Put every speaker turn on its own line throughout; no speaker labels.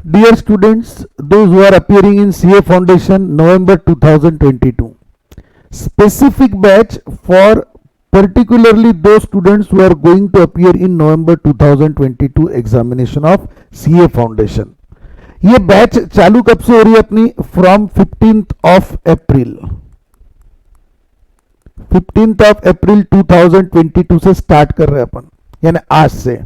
Dear students, those who are appearing in CA Foundation November 2022, specific batch for particularly those students who are going to appear in November 2022 examination of CA Foundation. ये batch चालू कब से हो रही है अपनी? From 15th of April 2022 से start कर रहे हैं अपन, यानी आज से।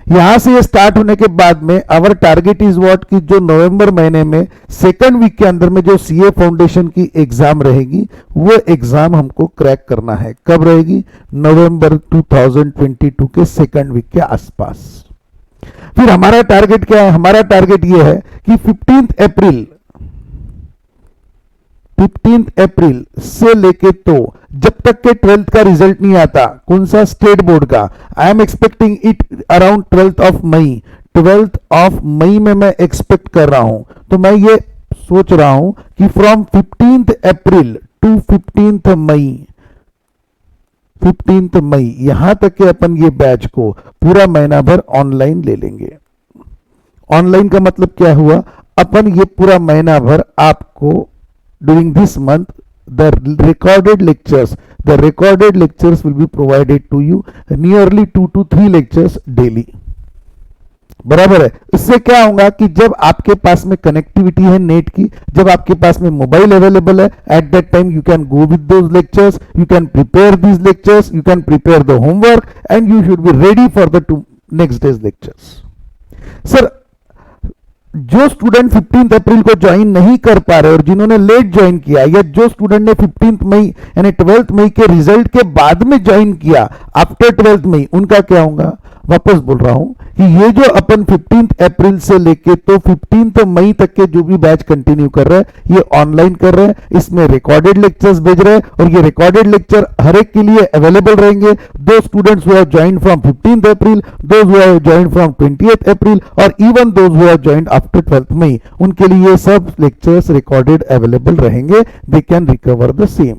यहां से ये स्टार्ट होने के बाद में आवर टारगेट इज व्हाट की जो नवंबर महीने में सेकंड वीक के अंदर में जो सीए फाउंडेशन की एग्जाम रहेगी वो एग्जाम हमको क्रैक करना है। कब रहेगी? नवंबर 2022 के सेकंड वीक के आसपास। फिर हमारा टारगेट क्या है? हमारा टारगेट ये है कि 15 अप्रैल से लेके तो जब तक के 12th का रिजल्ट नहीं आता, कौन सा? स्टेट बोर्ड का। I am expecting it around 12th of May में मैं एक्सपेक्ट कर रहा हूं। तो मैं ये सोच रहा हूं कि from 15th April to 15th मई यहां तक के अपन ये बैच को पूरा महीना भर ऑनलाइन ले लेंगे। ऑनलाइन का मतलब क्या हुआ? अपन ये पूरा महीना भर आपको during this month the recorded lectures will be provided to you, nearly 2 to 3 lectures daily। बराबर है। इससे क्या होगा कि जब आपके पास में कनेक्टिविटी है नेट की, जब आपके पास में मोबाइल अवेलेबल है, eight that time you can go with those lectures, you can prepare these lectures, you can prepare the homework and you should be ready for the next days lectures. Sir, जो student 15 अप्रैल को join नहीं कर पा रहे और जिन्होंने late join किया, या जो स्टूडेंट ने 15 मई यानी 12th मई के रिजल्ट के बाद में ज्वाइन किया आफ्टर 12th मई, उनका क्या होगा? वापस बोल रहा हूं कि ये जो अपन 15 अप्रैल से लेके तो 15 मई तक के जो भी बैच कंटिन्यू कर रहे हैं, ये ऑनलाइन कर रहे हैं, इसमें रिकॉर्डेड लेक्चर्स भेज रहे हैं और ये रिकॉर्डेड लेक्चर हर एक के लिए अवेलेबल रहेंगे। दो students who have joined from 15 April, those who have joined from 20th अप्रैल और even those who have joined after 12th मई, उनके लिए ये सब लेक्चर्स रिकॉर्डेड अवेलेबल रहेंगे। They can recover the same.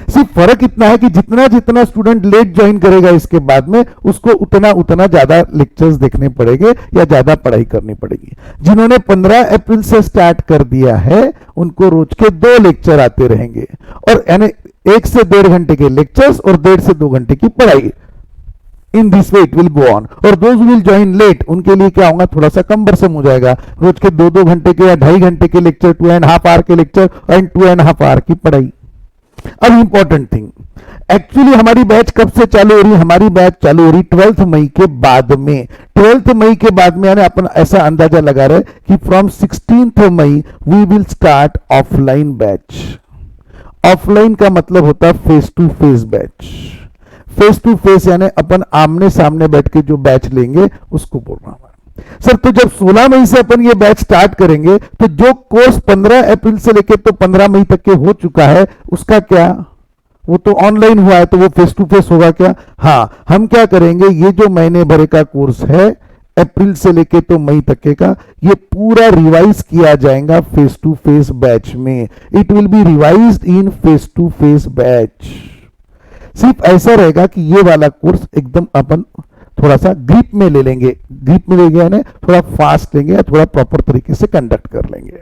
सिर्फ फर्क इतना है कि जितना जितना स्टूडेंट लेट ज्वाइन करेगा इसके बाद में, उसको उतना ज्यादा लेक्चर्स देखने पड़ेंगे या ज्यादा पढ़ाई करनी पड़ेगी। जिन्होंने 15 अप्रैल से स्टार्ट कर दिया है उनको रोज के 2 लेक्चर आते रहेंगे और यानी 1 से 1.5 घंटे के लेक्चर्स और 1.5 से 2 घंटे की पढ़ाई। In this way it will go on. और दोज विल ज्वाइन लेट, उनके लिए क्या होगा? थोड़ा सा कमबरसम हो जाएगा। रोज के 2-2 घंटे के या 2.5 घंटे के लेक्चर, 2.5 आवर के लेक्चर एंड 2.5 आवर की पढ़ाई। अब इंपॉर्टेंट थिंग, एक्चुअली हमारी बैच कब से चालू हो रही है? हमारी बैच चालू हो रही 12th मई के बाद में। 12th मई के बाद में यानी अपन ऐसा अंदाजा लगा रहे कि from 16th May we will start offline batch. Offline का मतलब होता है face to face batch. Face to face यानी अपन आमने सामने बैठ के जो बैच लेंगे उसको बोल रहा हूं सर। तो जब 16 मई से अपन ये बैच स्टार्ट करेंगे तो जो कोर्स 15 अप्रैल से लेके तो 15 मई तक के हो चुका है उसका क्या? वो तो ऑनलाइन हुआ है, तो वो फेस टू फेस होगा क्या? हाँ, हम क्या करेंगे, ये जो महीने भर का कोर्स है अप्रैल से लेके तो मई तक के का, ये पूरा रिवाइज किया जाएगा फेस टू फेस बैच में। It will be revised in face to face batch. सिर्फ ऐसा रहेगा कि ये वाला कोर्स एकदम अपन थोड़ा सा ग्रिप में ले लेंगे। ग्रिप में लेंगे यानी थोड़ा फास्ट लेंगे या थोड़ा प्रॉपर तरीके से कंडक्ट कर लेंगे,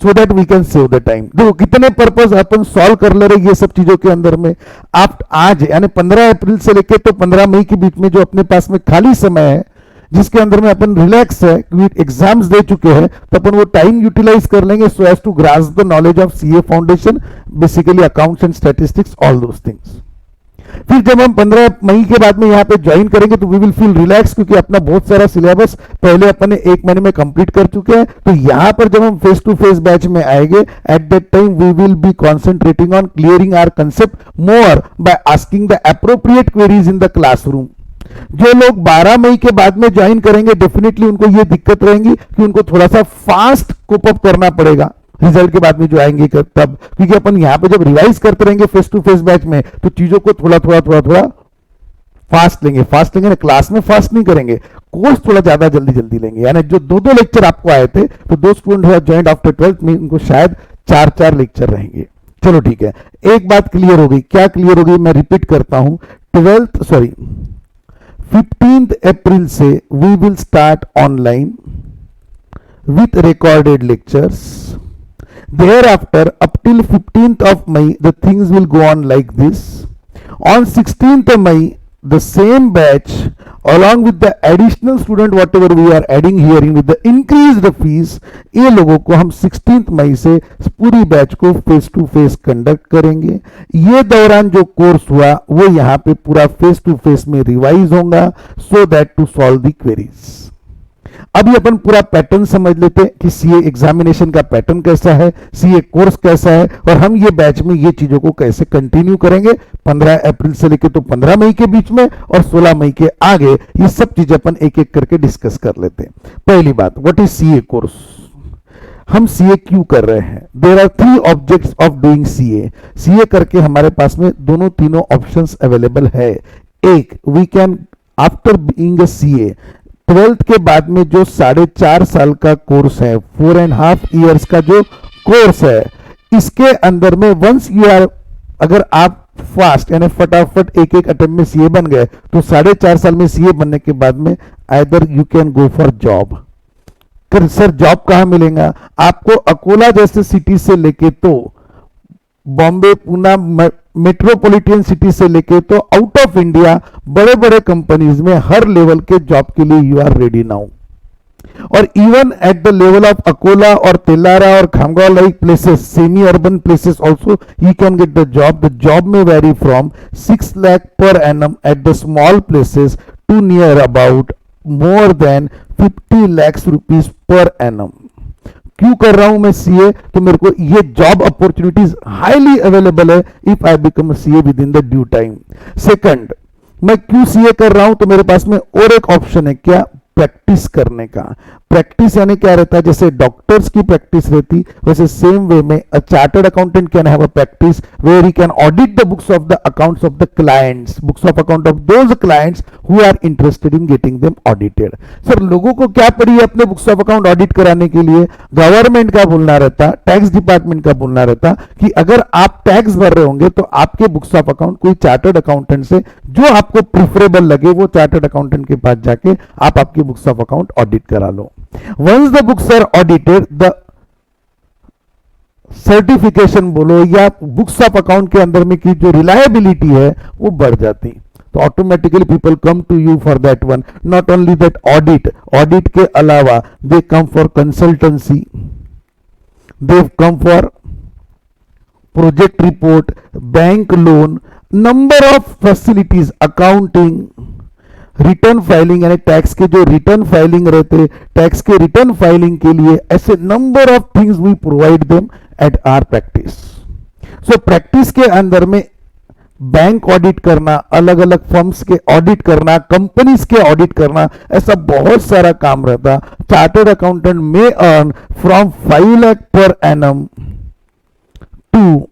so that we can save the time. देखो कितने पर्पस अपन सॉल्व कर ले रहे ये सब चीजों के अंदर में। आप आज यानी 15 अप्रैल से लेके तो 15 मई के बीच में जो अपने पास में खाली समय है, जिसके अंदर में अपन रिलैक्स है क्योंकि एग्जाम्स दे चुके हैं, तो अपन वो टाइम यूटिलाइज कर लेंगे so as to grasp the knowledge of CA foundation, basically accounts and statistics, all those things. फिर जब हम 15 मई के बाद में यहाँ पे ज्वाइन करेंगे तो वी विल फील रिलैक्स, क्योंकि अपना बहुत सारा सिलेबस पहले अपन ने 1 महीने में कंप्लीट कर चुके हैं। तो यहाँ पर जब हम फेस टू फेस बैच में आएंगे, at that time we will be concentrating on clearing our concept more by asking the appropriate queries in the classroom. जो लोग 12 मई के बाद में ज्वाइन करेंगे डेफिनेटली उनको ये दिक्कत रहेगी कि उनको थोड़ा सा फास्ट कोप अप करना पड़ेगा रिजल्ट के बाद में जो आएंगे तब, क्योंकि अपन यहां पे जब रिवाइज करते रहेंगे फेस टू फेस बैच में तो चीजों को थोड़ा फास्ट लेंगे ना, क्लास में फास्ट नहीं करेंगे, कोर्स थोड़ा ज्यादा जल्दी लेंगे। यानी जो 2 लेक्चर आपको आए थे तो दो student who have joined after 12th में उनको शायद 4 लेक्चर रहेंगे। चलो ठीक है, एक बात क्लियर हो गई। क्या क्लियर हो गई? मैं रिपीट करता हूं, 15th अप्रैल से we will start online with recorded lectures. Thereafter, up till 15th of May, the things will go on like this. On 16th of May, the same batch along with the additional student whatever we are adding here with the increased fees, ये लोगों को हम 16th मई से पूरी batch को face to face conduct करेंगे. ये दौरान जो कोर्स हुआ वो यहाँ पे पूरा फेस टू फेस में रिवाइज होगा so that to solve the queries. अभी अपन पूरा पैटर्न समझ लेते हैं कि सीए एग्जामिनेशन का पैटर्न कैसा है, सीए कोर्स कैसा है और हम ये बैच में ये चीजों को कैसे कंटिन्यू करेंगे 15 अप्रैल से लेके तो 15 मई के बीच में और 16 मई के आगे. ये सब चीजें अपन एक एक करके डिस्कस कर लेते हैं. पहली बात, व्हाट इज सीए कोर्स. हम सीए क्यों कर रहे हैं. There are 3 objects of doing CA. CA करके हमारे पास में दोनों तीनों ऑप्शंस अवेलेबल है. एक, we can after being a CA 12th के बाद में जो 4.5 साल का कोर्स है, 4.5 years का जो कोर्स है, इसके अंदर में वंस यू आर, अगर आप फास्ट यानी फटाफट एक एक अटेम्प्ट में सीए बन गए तो 4.5 साल में सीए बनने के बाद में either you can go for job. Sir job कहां मिलेगा आपको. अकोला जैसे सिटी से लेके तो बॉम्बे, पुणे, मेट्रोपॉलिटन सिटी से लेके तो आउट ऑफ इंडिया बड़े बड़े कंपनीज में हर लेवल के जॉब के लिए यू आर रेडी नाउ. और even at the level of Akola और तेलारा और Khamgaon like places, semi urban places also you can get the job. The job may vary from 6 lakh per annum at the small places to near about more than 50 lakhs rupees per annum. क्यों कर रहा हूं मैं CA, तो मेरे को ये job opportunities highly available है if I become CA with in the due time. Second, मैं क्यों सीए कर रहा हूं, तो मेरे पास में और एक ऑप्शन है. क्या, प्रैक्टिस करने का. प्रैक्टिस यानी क्या रहता है, जैसे डॉक्टर्स की प्रैक्टिस रहती वैसे सेम वे में a chartered accountant can have a practice where he can audit the books of the accounts of the clients, books of account of those clients who are interested in getting them audited. Sir लोगों को क्या पड़ी है अपने books of account audit कराने के लिए. Government का बोलना रहता, टैक्स डिपार्टमेंट का बोलना रहता कि अगर आप टैक्स भर रहे होंगे तो आपके बुक्स ऑफ अकाउंट कोई चार्टर्ड अकाउंटेंट से जो आपको प्रिफरेबल लगे वो चार्टर्ड अकाउंटेंट के पास जाके आप आपके बुक्स ऑफ अकाउंट ऑडिट करा लो. Once the books are audited, the certification बोलो या बुक्स ऑफ अकाउंट के अंदर में की जो रिलायबिलिटी है वो बढ़ जाती. तो automatically people come to you for that one. Not only that, audit के अलावा they come for consultancy, they come for project report, bank loan, number of facilities, accounting, return filing यानी टैक्स के जो रिटर्न फाइलिंग रहते, tax के return filing के लिए ऐसे number of things we provide them at our practice. So practice के अंदर में बैंक ऑडिट करना, अलग अलग फर्म्स के ऑडिट करना, कंपनीज के ऑडिट करना, ऐसा बहुत सारा काम रहता. चार्टर्ड अकाउंटेंट में earn from 5 lakh per annum to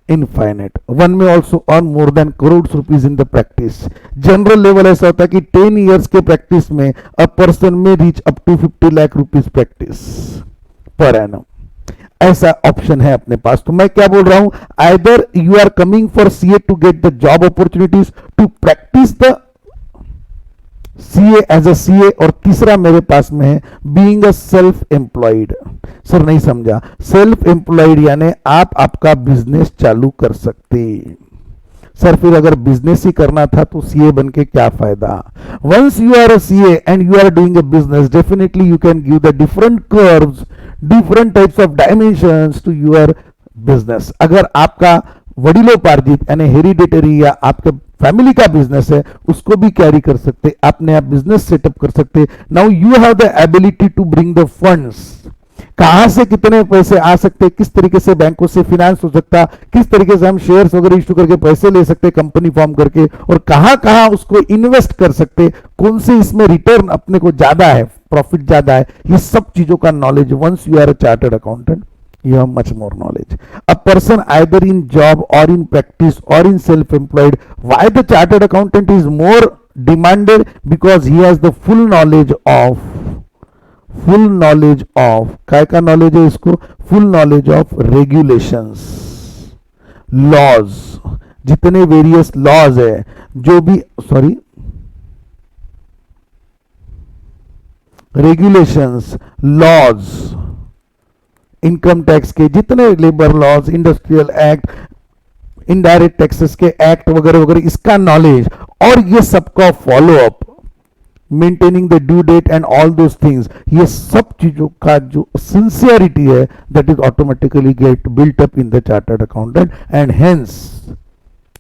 infinite. One may also earn more than crores rupees in the practice. General level ऐसा होता है कि 10 years के प्रैक्टिस में अ पर्सन में reach up to 50 lakh rupees practice पर annum. ऐसा option है अपने पास. तो मैं क्या बोल रहा हूं, either you are coming for CA to get the job opportunities, to practice the CA as a CA, और तीसरा मेरे पास में है being a self employed. Sir नहीं समझा. सेल्फ एम्प्लॉयड यानी आप आपका बिजनेस चालू कर सकते. सर फिर अगर बिजनेस ही करना था तो सीए बन के क्या फायदा. Once you are a CA and you are doing a business, definitely you can give the different curves, different types of dimensions to your business. अगर आपका वडिलोपार्जित यानी हेरिडेटरी या आपके फैमिली का बिजनेस है उसको भी कैरी कर सकते, अपने आप बिजनेस सेटअप कर सकते. Now you have the ability to bring the funds. कहां से कितने पैसे आ सकते, किस तरीके से बैंकों से फिनेंस हो सकता, किस तरीके से हम शेयर्स वगैरह इश्यू करके पैसे ले सकते कंपनी फॉर्म करके, और कहां कहां उसको इन्वेस्ट कर सकते, कौन से इसमें रिटर्न अपने को ज्यादा है, प्रॉफिट ज्यादा है, ये सब चीजों का knowledge. Once you are a chartered accountant you have much more knowledge. A person either in job or in practice or in self-employed, why the chartered accountant is more demanded? Because he has the full knowledge of काय का knowledge है इसको, full knowledge of regulations, laws, जितने various laws है, जो भी regulations, laws, income tax के जितने labour laws, industrial act, indirect taxes के एक्ट वगैरह वगैरह, इसका नॉलेज और ये सबका follow up, maintaining the due date and all those things, ये सब चीजों का जो सिंसियरिटी है that is automatically get built up in the chartered accountant and hence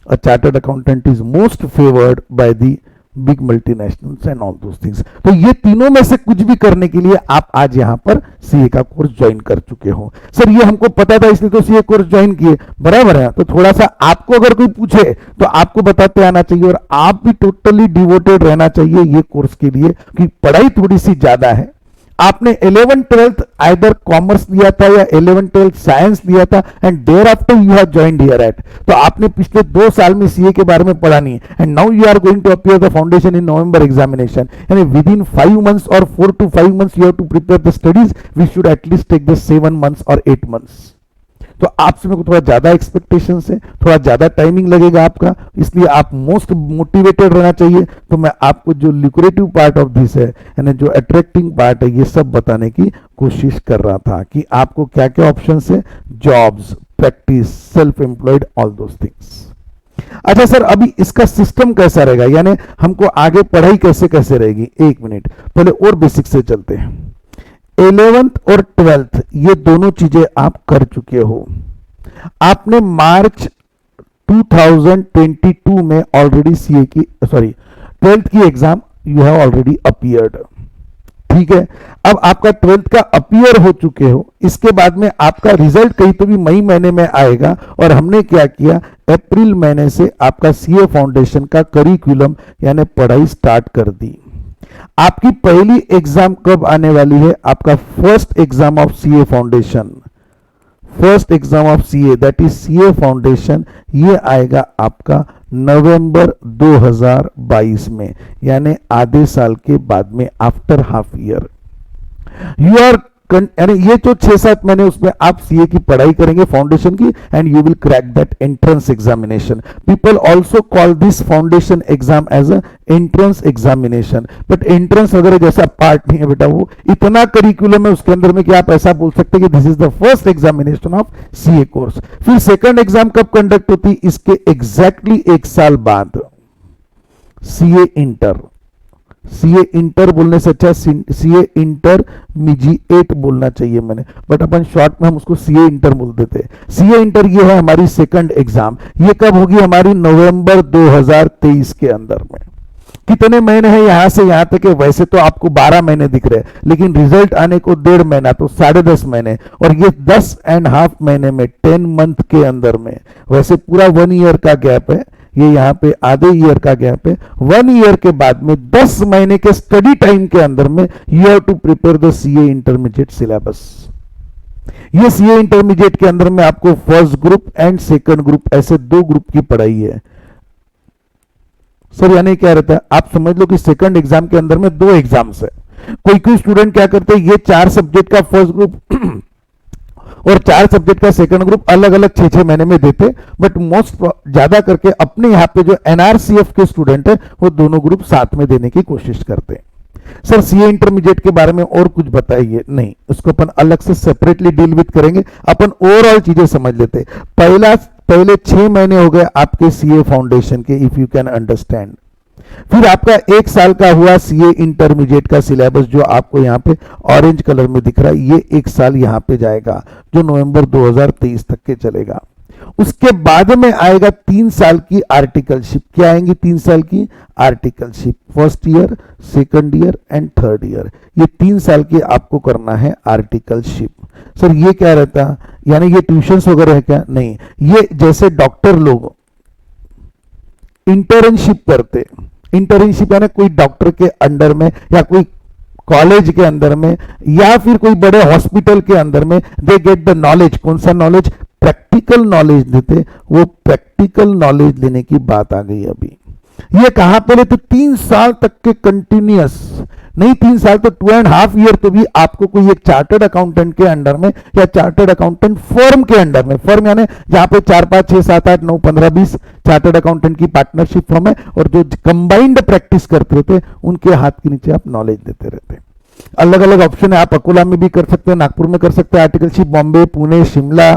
a chartered accountant is most favored by the big multinationals and all those things. तो ये तीनों में से कुछ भी करने के लिए आप आज यहां पर सीए का कोर्स ज्वाइन कर चुके हो। सर ये हमको पता था इसलिए तो सीए कोर्स ज्वाइन किए, बराबर है। तो थोड़ा सा आपको अगर कोई पूछे तो आपको बताते आना चाहिए और आप भी टोटली डिवोटेड रहना चाहिए ये कोर्स के लिए, कि पढ़ाई थोड़ी सी ज्यादा है। आपने 11th-12th आइदर कॉमर्स लिया था या 11th-12th साइंस लिया था and thereafter you have joined here at, तो आपने पिछले 2 साल में सीए के बारे में पढ़ा नहीं and now you are going to appear the foundation in November examination, यानी विद इन 5 months और 4 to 5 months you have to prepare the studies, we should at least take the 7 months और 8 months। तो आपसे मेरे को थोड़ा ज्यादा एक्सपेक्टेशन है, थोड़ा ज्यादा टाइमिंग लगेगा आपका, इसलिए आप मोस्ट मोटिवेटेड रहना चाहिए। तो मैं आपको जो लिक्रेटिव पार्ट ऑफ दिस है, यानी जो अट्रैक्टिंग पार्ट है, ये सब बताने की कोशिश कर रहा था कि आपको क्या क्या ऑप्शन है, jobs, practice, self employed, all those things. अच्छा सर अभी इसका सिस्टम कैसा रहेगा, यानी हमको आगे पढ़ाई कैसे कैसे रहेगी, 1 मिनट पहले और बेसिक से चलते हैं। 11th और 12th ये दोनों चीजें आप कर चुके हो। आपने मार्च 2022 में ऑलरेडी सीए की 12th की exam you have already appeared, ठीक है। अब आपका 12th का अपीयर हो चुके हो, इसके बाद में आपका रिजल्ट कहीं तो भी मई महीने में आएगा और हमने क्या किया, अप्रैल महीने से आपका सीए फाउंडेशन का करिकुलम यानी पढ़ाई स्टार्ट कर दी। आपकी पहली एग्जाम कब आने वाली है, आपका first exam of CA foundation, first exam of CA that is CA foundation, ये आएगा आपका नवंबर 2022 में, यानी आधे साल के बाद में, after half year. You are यानी ये जो 6-7 महीने उसमें आप सीए की पढ़ाई करेंगे फाउंडेशन की and you will crack that entrance examination. People also call this foundation exam as a entrance examination, but entrance वगैरह जैसा पार्ट नहीं है बेटा, वो इतना करिकुलम है उसके अंदर में कि आप ऐसा बोल सकते हैं कि this is the first examination of CA course. फिर सेकंड एग्जाम कब कंडक्ट होती, इसके एग्जैक्टली 1 साल बाद सीए इंटर, सीए इंटर बोलने से अच्छा सीए इंटरमीडिएट बोलना चाहिए मैंने, बट अपन शॉर्ट में हम उसको सीए इंटर बोल देते हैं। सीए इंटर ये है हमारी सेकंड एग्जाम, ये कब होगी, हमारी नवंबर 2023 के अंदर में। कितने महीने हैं यहां से यहां तक है, वैसे तो आपको 12 महीने दिख रहे हैं, लेकिन रिजल्ट आने को 1.5 महीना, तो 10.5 महीने, और ये 10.5 महीने में 10 मंथ के अंदर में, वैसे पूरा 1 ईयर का गैप है, ये यहाँ पे आधे ईयर का गैप है। 1 ईयर के बाद में 10 महीने के स्टडी टाइम के अंदर में you have to prepare the CA intermediate syllabus. ये सीए इंटरमीडिएट के अंदर में आपको first group and second group ऐसे 2 ग्रुप की पढ़ाई है। सर यानी क्या रहता है, आप समझ लो कि सेकंड एग्जाम के अंदर में 2 एग्जाम्स है। कोई स्टूडेंट क्या करते हैं, ये 4 सब्जेक्ट का फर्स्ट ग्रुप और 4 सब्जेक्ट का सेकंड ग्रुप अलग अलग 6-6 महीने में देते, बट मोस्ट ज्यादा करके अपने यहाँ पे जो एनआरसीएफ के स्टूडेंट है वो दोनों ग्रुप साथ में देने की कोशिश करते हैं। सर सीए इंटरमीडिएट के बारे में और कुछ बताइए, नहीं उसको अपन अलग से सेपरेटली डील विद करेंगे, अपन ओवरऑल चीजें समझ लेते। पहले 6 महीने हो गए आपके सीए फाउंडेशन के, इफ यू कैन अंडरस्टैंड। फिर आपका 1 साल का हुआ सीए इंटरमीडिएट का सिलेबस, जो आपको यहाँ पे ऑरेंज कलर में दिख रहा है, ये 1 साल यहाँ पे जाएगा जो नवंबर 2023 तक के चलेगा। उसके बाद में आएगा 3 साल की आर्टिकलशिप। क्या आएंगी 3 साल की articleship, first year, second year and third year, ये 3 साल की आपको करना है आर्टिकलशिप। सर ये क्या रहता है, यानी ये ट्यूशंस वगैरह है क्या, नहीं, ये जैसे डॉक्टर लोग इंटर्नशिप करते, इंटर्नशिप यानी कोई डॉक्टर के अंडर में या कोई कॉलेज के अंदर में या फिर कोई बड़े हॉस्पिटल के अंदर में, दे गेट द नॉलेज, कौन सा नॉलेज, प्रैक्टिकल नॉलेज देते, वो प्रैक्टिकल नॉलेज लेने की बात आ गई अभी। ये कहां पर है, तो 3 साल तक के कंटिन्यूअस, नहीं 3 साल तो 2.5 ईयर तो भी आपको कोई एक चार्टर्ड अकाउंटेंट के अंडर में या चार्टर्ड अकाउंटेंट फर्म के अंडर में, फर्म यानी जहां पे 4, 5, 6, 7, 8, 9, 15, 20 चार्टर्ड अकाउंटेंट की पार्टनरशिप फर्म है और जो कंबाइंड प्रैक्टिस करते रहते उनके हाथ के नीचे आप नॉलेज देते रहते। अलग अलग ऑप्शन है, आप अकोला में भी कर सकते हैं, नागपुर में कर सकते हैं articleship, Bombay, Pune, Shimla,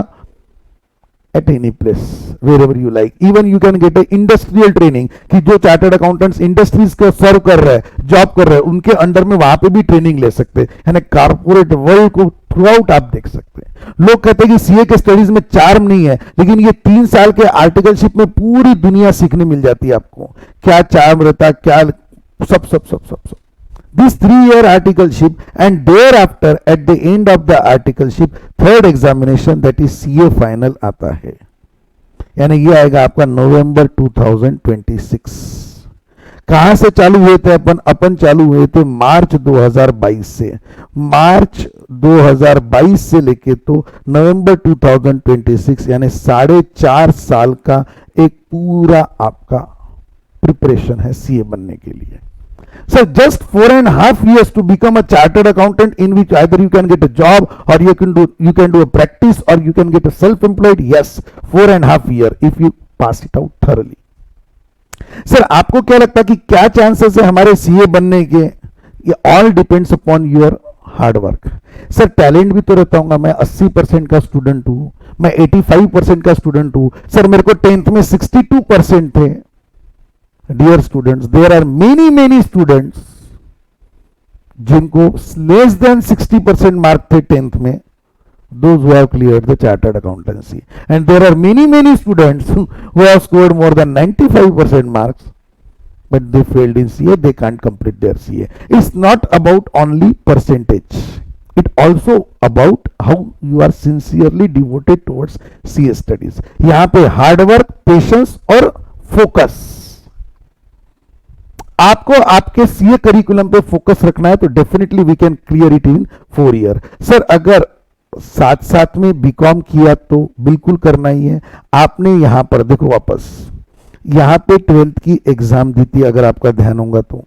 at any place wherever you like. Even you can get a industrial training कि जो चार्टर्ड अकाउंटेंट्स इंडस्ट्रीज को सर्व कर रहे हैं, जॉब कर रहे हैं, उनके अंडर में वहां पे भी ट्रेनिंग ले सकते हैं, यानी कारपोरेट वर्ल्ड को थ्रू आउट आप देख सकते हैं। लोग कहते हैं कि सीए के स्टडीज में चार्म नहीं है, लेकिन ये 3 साल के आर्टिकलशिप में पूरी दुनिया सीखने मिल जाती है आपको, क्या चार्म रहता है, क्या सब सब सब सब सब This 3-year articleship, and thereafter at the end of the articleship third examination that is CA final आता है, यानी ये आएगा आपका नवंबर 2026। कहां से चालू हुए थे अपन चालू हुए थे मार्च 2022 से, मार्च 2022 से लेके तो नवंबर 2026, यानी 4.5 साल का एक पूरा आपका प्रिपरेशन है सीए बनने के लिए। So just 4.5 years to become a chartered accountant, in which either you can get a job or you can do a practice or you can get a self-employed. Yes, 4.5 year if you pass it out thoroughly. Sir आपको क्या लगता है कि क्या chances है हमारे CA बनने के? ये all depends upon your hard work. Sir talent भी तो रहता हूँ, मैं 80% का स्टूडेंट हूँ, मैं 85% का स्टूडेंट हूँ। सर मेरे को 10th में 62% थे। Dear students, there are many students जिनको less than 60% मार्क थे 10th में, those who have cleared the chartered accountancy, and there are many students who have scored more than 95% marks, but they failed in CA, they can't complete their CA. It's not about only percentage, it also about how you are sincerely devoted towards CA studies. यहाँ पे hard work, patience और focus, आपको आपके CA curriculum पे focus रखना है तो definitely we can clear it in 4 year. Sir अगर साथ साथ में बीकॉम किया तो बिल्कुल करना ही है। आपने यहां पर देखो वापस यहां पे 12th की एग्जाम दी थी, अगर आपका ध्यान होगा तो,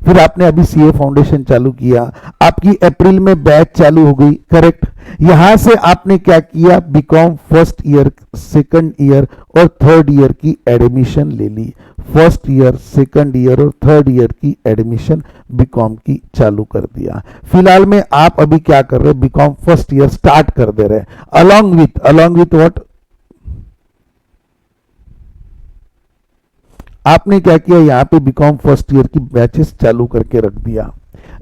फिर आपने अभी सीए फाउंडेशन चालू किया, आपकी अप्रैल में बैच चालू हो गई, करेक्ट। यहां से आपने क्या किया, BCom first year, second year और थर्ड ईयर की एडमिशन ले ली। फर्स्ट ईयर, सेकंड ईयर और थर्ड ईयर की एडमिशन बीकॉम की चालू कर दिया। फिलहाल में आप अभी क्या कर रहे हैं, बीकॉम फर्स्ट ईयर स्टार्ट कर दे रहे हैं अलॉन्ग विथ व्हाट, आपने क्या किया, यहां पे बीकॉम फर्स्ट ईयर की बैचेस चालू करके रख दिया।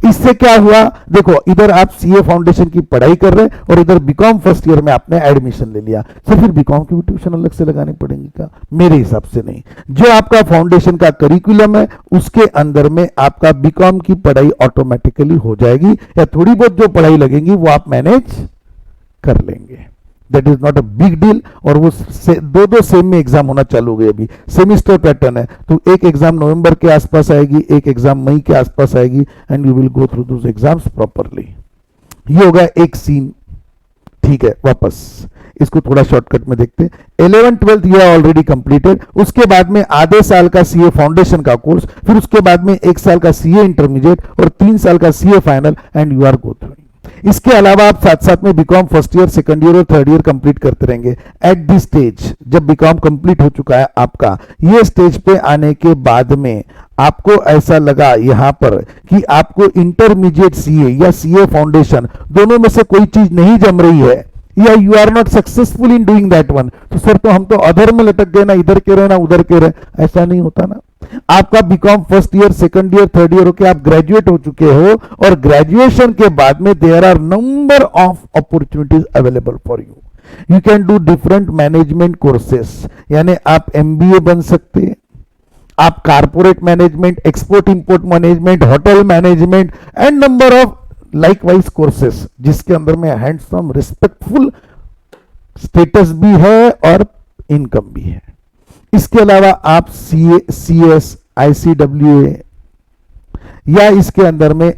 इससे क्या हुआ, देखो इधर आप सीए फाउंडेशन की पढ़ाई कर रहे हैं और इधर बीकॉम फर्स्ट ईयर में आपने एडमिशन ले लिया। तो फिर बीकॉम की भी ट्यूशन अलग से लगानी पड़ेगी क्या? मेरे हिसाब से नहीं। जो आपका फाउंडेशन का करिकुलम है उसके अंदर में आपका बीकॉम की पढ़ाई ऑटोमेटिकली हो जाएगी, या थोड़ी बहुत जो पढ़ाई लगेगी वो आप मैनेज कर लेंगे। That is not a big deal. और वो दो सेम में एग्जाम होना चालू हो गए, अभी सेमिस्टर पैटर्न है, तो एक एग्जाम नवंबर के आसपास आएगी, एक एग्जाम मई के आसपास आएगी, and you will go through those exams properly. ये हो गया एक सीन, ठीक है। वापस इसको थोड़ा शॉर्टकट में देखते हैं। 11th 12th you are already completed, उसके बाद में आधे साल का सीए फाउंडेशन का कोर्स, फिर उसके बाद में 1 साल का सीए इंटरमीडिएट और 3 साल का CA final, and you are go through. इसके अलावा आप साथ साथ में BCom first year, second year और थर्ड ईयर कंप्लीट करते रहेंगे। एट दिस स्टेज जब बीकॉम कंप्लीट हो चुका है आपका, ये स्टेज पे आने के बाद में आपको ऐसा लगा यहां पर कि आपको इंटरमीडिएट सीए या सीए फाउंडेशन दोनों में से कोई चीज नहीं जम रही है, या you are not successful in doing that one, तो सर तो हम तो अधर में लटक गए ना, इधर के रहे ना उधर के रहे। ऐसा नहीं होता ना। आपका BCom first year, second year, third year होके आप ग्रेजुएट हो चुके हो, और ग्रेजुएशन के बाद में there are number of opportunities available for you. You can do different management courses, यानी आप एमबीए बन सकते हैं, आप corporate management, export import management, hotel management and number of likewise courses, जिसके अंदर में हैंडसम रिस्पेक्टफुल स्टेटस भी है और इनकम भी है। इसके अलावा आप सीए, सीएस, आईसीडब्ल्यूए या इसके अंदर में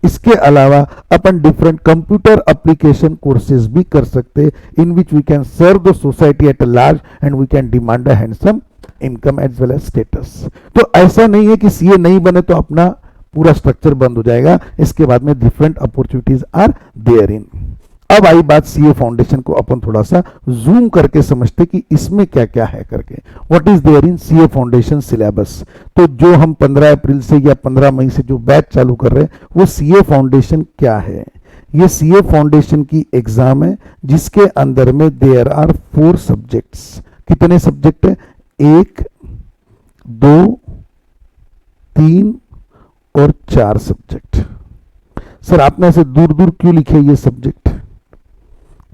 इसके अलावा अपन डिफरेंट कंप्यूटर एप्लीकेशन कोर्सेज भी कर सकते, in which we can serve the society at a large and we can demand a handsome income as well as status. तो ऐसा नहीं है कि सीए नहीं बने तो अपना पूरा स्ट्रक्चर बंद हो जाएगा। इसके बाद में different opportunities are there in. अब आई बात सीए फाउंडेशन को अपन थोड़ा सा जूम करके समझते कि इसमें क्या क्या है करके। What is there in CA foundation syllabus. तो जो हम 15 अप्रैल से या 15 मई से जो बैच चालू कर रहे हैं वो सीए फाउंडेशन क्या है। ये सीए फाउंडेशन की एग्जाम है जिसके अंदर में देयर आर 4 सब्जेक्ट्स। कितने सब्जेक्ट है? 1, 2, 3 और 4 सब्जेक्ट। सर आपने ऐसे दूर दूर क्यों लिखे ये सब्जेक्ट?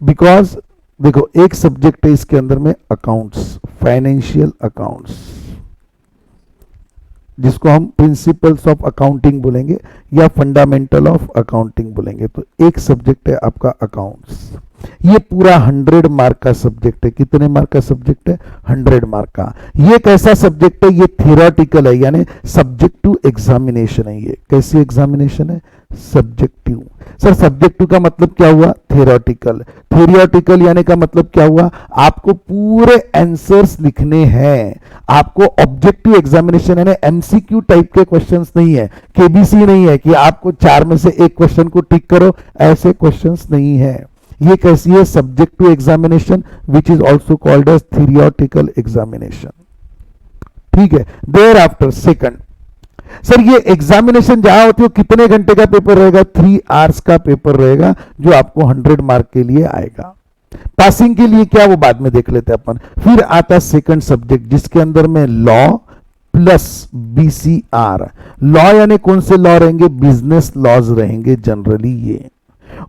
बिकॉज देखो एक सब्जेक्ट है इसके अंदर में अकाउंट्स, फाइनेंशियल अकाउंट्स, जिसको हम प्रिंसिपल्स ऑफ अकाउंटिंग बोलेंगे या फंडामेंटल ऑफ अकाउंटिंग बोलेंगे। तो एक सब्जेक्ट है आपका अकाउंट्स। ये पूरा 100 मार्क का सब्जेक्ट है। कितने मार्क का सब्जेक्ट है? 100 मार्क का। ये कैसा सब्जेक्ट है? ये थियोरेटिकल है, यानी सब्जेक्टिव एग्जामिनेशन है। ये कैसी एग्जामिनेशन है? सब्जेक्टिव। सर सब्जेक्टिव का मतलब क्या हुआ? थियोरेटिकल। थियोरेटिकल यानी का मतलब क्या हुआ? आपको पूरे आंसर्स लिखने हैं। आपको ऑब्जेक्टिव एग्जामिनेशन यानी एमसीक्यू टाइप के क्वेश्चंस नहीं है, केबीसी नहीं है कि आपको 4 में से एक क्वेश्चन को टिक करो, ऐसे क्वेश्चंस नहीं है। ये कैसी है? Subjective examination which is also called as theoretical examination. ठीक है। देयर आफ्टर सेकंड, सर ये एग्जामिनेशन जहां होती है कितने घंटे का पेपर रहेगा? 3 आवर्स का पेपर रहेगा जो आपको 100 मार्क के लिए आएगा। पासिंग के लिए क्या, वो बाद में देख लेते हैं अपन। फिर आता है सेकंड सब्जेक्ट जिसके अंदर में लॉ प्लस बीसीआर। लॉ यानी कौन से लॉ रहेंगे? बिजनेस लॉज रहेंगे जनरली ये।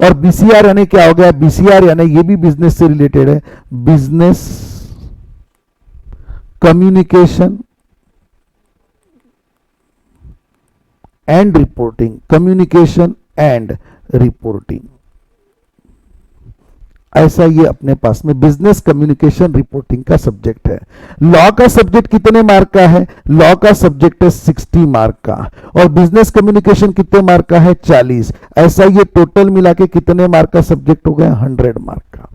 और बीसीआर यानी क्या हो गया? बीसीआर यानी ये भी बिजनेस से रिलेटेड है, business communication and reporting. Communication and reporting, ऐसा ये अपने पास में बिजनेस कम्युनिकेशन रिपोर्टिंग का सब्जेक्ट है। लॉ का सब्जेक्ट कितने मार्क का है? लॉ का सब्जेक्ट है 60 मार्क का। और बिजनेस कम्युनिकेशन कितने मार्क का है? 40। ऐसा ये टोटल मिला के कितने मार्क का सब्जेक्ट हो गया? 100 मार्क का।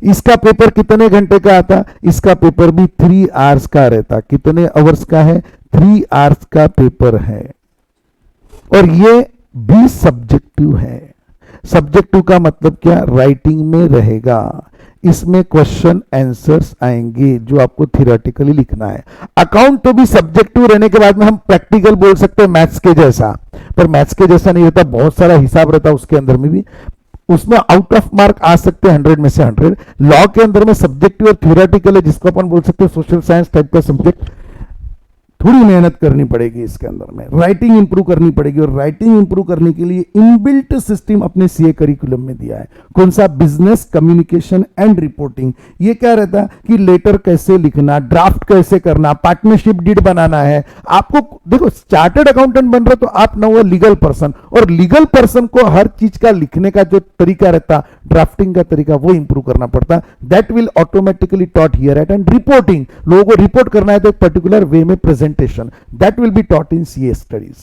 इसका पेपर कितने घंटे का आता? इसका पेपर भी 3 आवर्स का रहता। कितने आवर्स का है? 3 आवर्स का पेपर है। और ये भी सब्जेक्टिव है। सब्जेक्टिव का मतलब क्या? राइटिंग में रहेगा। इसमें क्वेश्चन आंसर्स आएंगे जो आपको थियोरेटिकली लिखना है। अकाउंट तो भी सब्जेक्टिव रहने के बाद में हम प्रैक्टिकल बोल सकते हैं मैथ्स के जैसा, पर मैथ्स के जैसा नहीं रहता, बहुत सारा हिसाब रहता उसके अंदर में भी। उसमें आउट ऑफ मार्क आ सकते हैं 100 में से 100। लॉ के अंदर में सब्जेक्टिव और थियोरेटिकल है, जिसको अपन बोल सकते हैं सोशल साइंस टाइप का सब्जेक्ट। थोड़ी मेहनत करनी पड़ेगी इसके अंदर में, राइटिंग इंप्रूव करनी पड़ेगी। और राइटिंग इंप्रूव करने के लिए इनबिल्ट सिस्टम अपने सीए करिकुलम में दिया है। कौन सा? Business communication and reporting. ये क्या रहता है कि लेटर कैसे लिखना, ड्राफ्ट कैसे करना, पार्टनरशिप डीड बनाना है आपको। देखो चार्टर्ड अकाउंटेंट बन रहे तो आप ना वो लीगल पर्सन, और लीगल पर्सन को हर चीज का लिखने का जो तरीका रहता, ड्राफ्टिंग का तरीका, वो इंप्रूव करना पड़ता। That will automatically taught here eight. And reporting, लोगों को रिपोर्ट करना है तो एक पर्टिकुलर वे में presentation, that will be taught in CA studies.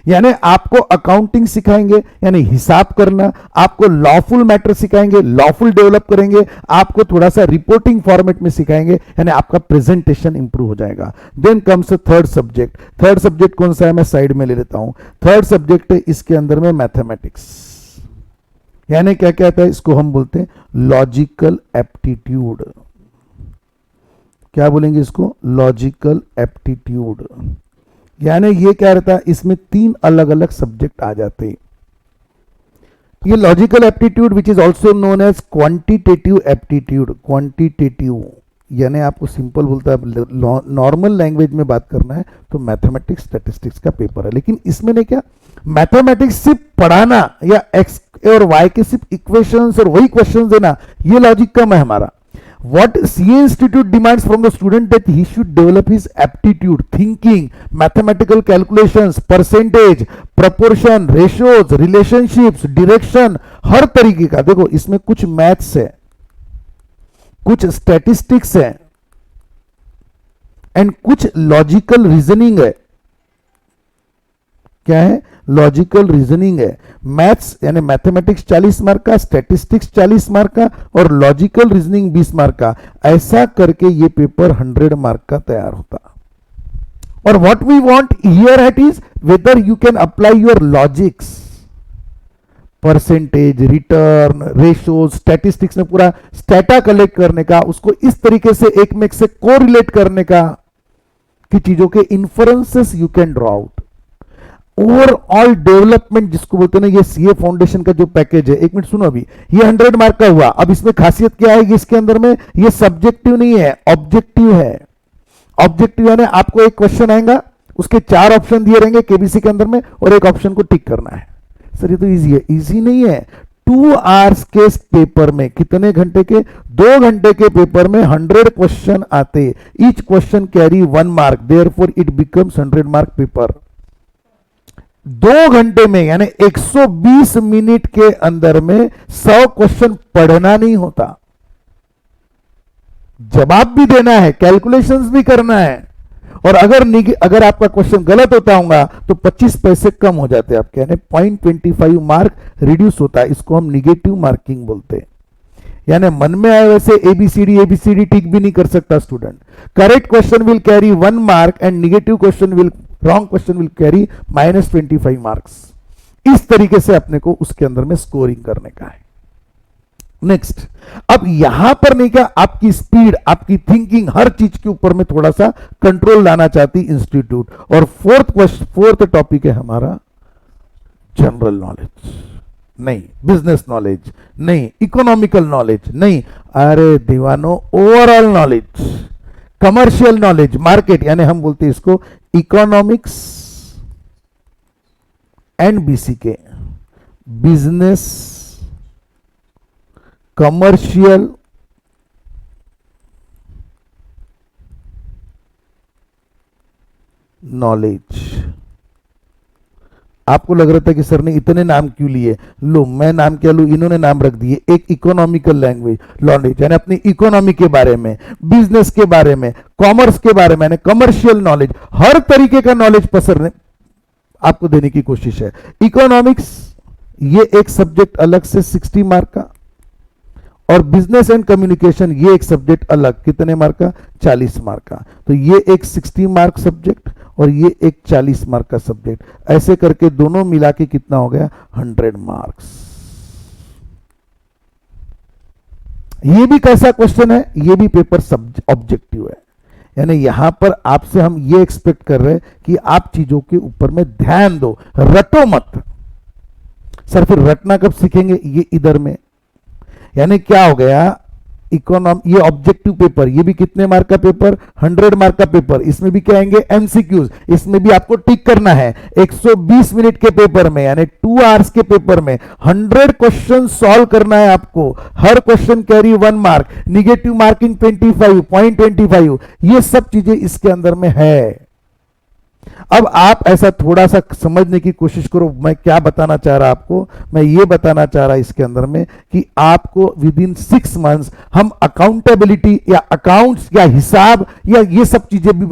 यानी आपको अकाउंटिंग सिखाएंगे यानी हिसाब करना, आपको लॉफुल मैटर सिखाएंगे, लॉफुल डेवलप करेंगे, आपको थोड़ा सा रिपोर्टिंग फॉर्मेट में सिखाएंगे, यानी आपका प्रेजेंटेशन इंप्रूव हो जाएगा। Then comes third subject. Third subject कौन सा है? मैं साइड में ले लेता हूं। थर्ड सब्जेक्ट है इसके अंदर में मैथमेटिक्स। यानी क्या कहता है इसको? हम बोलते हैं लॉजिकल एप्टीट्यूड। क्या बोलेंगे इसको? Logical aptitude. यानी ये क्या रहता है? इसमें 3 अलग अलग सब्जेक्ट आ जाते हैं। ये logical aptitude which is also known as quantitative aptitude. Quantitative यानी आपको सिंपल बोलता है, नॉर्मल लैंग्वेज में बात करना है तो मैथमेटिक्स स्टैटिस्टिक्स का पेपर है। लेकिन इसमें ने क्या, मैथमेटिक्स सिर्फ पढ़ाना या एक्स और वाई के सिर्फ इक्वेशंस और वही क्वेश्चन देना, ये लॉजिक कम है हमारा। What CA Institute demands from the student that he should develop his aptitude, thinking, mathematical calculations, percentage, proportion, ratios, relationships, direction, हर तरीके का। देखो इसमें कुछ मैथ्स है, कुछ स्टैटिस्टिक्स है एंड कुछ लॉजिकल रीजनिंग है। क्या है? लॉजिकल रीजनिंग है। मैथ्स यानी मैथमेटिक्स 40 मार्क का, स्टैटिस्टिक्स 40 मार्क का और लॉजिकल रीजनिंग 20 मार्क का। ऐसा करके ये पेपर 100 मार्क का तैयार होता। और what we want here at is whether you can apply your logics, percentage, return, ratio, statistics में पूरा स्टेटा कलेक्ट करने का, उसको इस तरीके से एक में एक से कोरिलेट करने का कि चीजों के inferences you can draw out. Overall development जिसको बोलते हैं ना, ये सीए फाउंडेशन का जो पैकेज है, एक मिनट सुनो, अभी ये 100 मार्क का हुआ। अब इसमें खासियत क्या है, इसके अंदर में ये सब्जेक्टिव नहीं है, ऑब्जेक्टिव है। ऑब्जेक्टिव यानी आपको एक क्वेश्चन आएगा, उसके 4 ऑप्शन दिए रहेंगे केबीसी के अंदर में, और एक ऑप्शन को टिक करना है। सर ये तो इजी है, इजी नहीं है। 2 आवर्स के पेपर में, कितने घंटे के, 2 घंटे के पेपर में 100 क्वेश्चन आते, each question carry 1 mark, therefore it becomes 100 mark paper. 2 घंटे में यानी 120 मिनट के अंदर में 100 क्वेश्चन पढ़ना नहीं होता, जवाब भी देना है, कैलकुलेशंस भी करना है, और अगर आपका क्वेश्चन गलत होता होगा तो 25 पैसे कम हो जाते हैं आपके, यानी 0.25 मार्क रिड्यूस होता है। इसको हम निगेटिव मार्किंग बोलते हैं। यानी मन में आए वैसे एबीसीडी ठीक भी नहीं कर सकता student. Correct question will carry 1 mark and negative question will, wrong question will carry -25 marks. इस तरीके से अपने को उसके अंदर में स्कोरिंग करने का है। नेक्स्ट, अब यहां पर नहीं क्या, आपकी स्पीड, आपकी थिंकिंग, हर चीज के ऊपर में थोड़ा सा कंट्रोल लाना चाहती इंस्टीट्यूट। और फोर्थ टॉपिक है हमारा जनरल नॉलेज, नहीं बिजनेस नॉलेज, नहीं इकोनॉमिकल नॉलेज, नहीं, अरे दीवानो overall knowledge, commercial knowledge, market, यानी हम बोलते हैं इसको इकोनॉमिक्स एंड बीसी के, बिजनेस, कमर्शियल, नॉलेज। आपको लग रहा था कि सर ने इतने नाम क्यों लिए, लो मैं नाम क्या लूं, इन्होंने नाम रख दिए। एक इकोनॉमिकल लैंग्वेज नॉलेज यानी अपनी इकोनॉमी के बारे में, बिजनेस के बारे में, कॉमर्स के बारे में, कमर्शियल नॉलेज, हर तरीके का नॉलेज पसरने आपको देने की कोशिश है। इकोनॉमिक्स ये एक सब्जेक्ट अलग से 60 मार्क का, और बिजनेस एंड कम्युनिकेशन ये एक सब्जेक्ट अलग, कितने मार्क का, 40 मार्क का। तो ये एक 60 मार्क सब्जेक्ट और ये एक 40 मार्क का सब्जेक्ट, ऐसे करके दोनों मिला के कितना हो गया, 100 मार्क्स। ये भी कैसा क्वेश्चन है, ये भी पेपर ऑब्जेक्टिव है। यानी यहां पर आपसे हम ये एक्सपेक्ट कर रहे हैं कि आप चीजों के ऊपर में ध्यान दो, रटो मत। सर फिर रटना कब सीखेंगे, ये इधर में, यानी क्या हो गया, ये ऑब्जेक्टिव पेपर, ये भी कितने मार्क का पेपर, 100 मार्क का पेपर। इसमें भी क्या आएंगे, एमसीक्यूज, इसमें भी आपको टिक करना है। 120 मिनट के पेपर में यानी 2 आवर्स के पेपर में 100 क्वेश्चन सॉल्व करना है आपको। हर question carry 1 mark, negative marking 25, ये सब चीजें इसके अंदर में है। अब आप ऐसा थोड़ा सा समझने की कोशिश करो, मैं क्या बताना चाह रहा आपको, मैं ये बताना चाह रहा इसके अंदर में कि आपको विद इन 6 मंथ्स हम अकाउंटेबिलिटी या अकाउंट्स या हिसाब या ये सब चीजें भी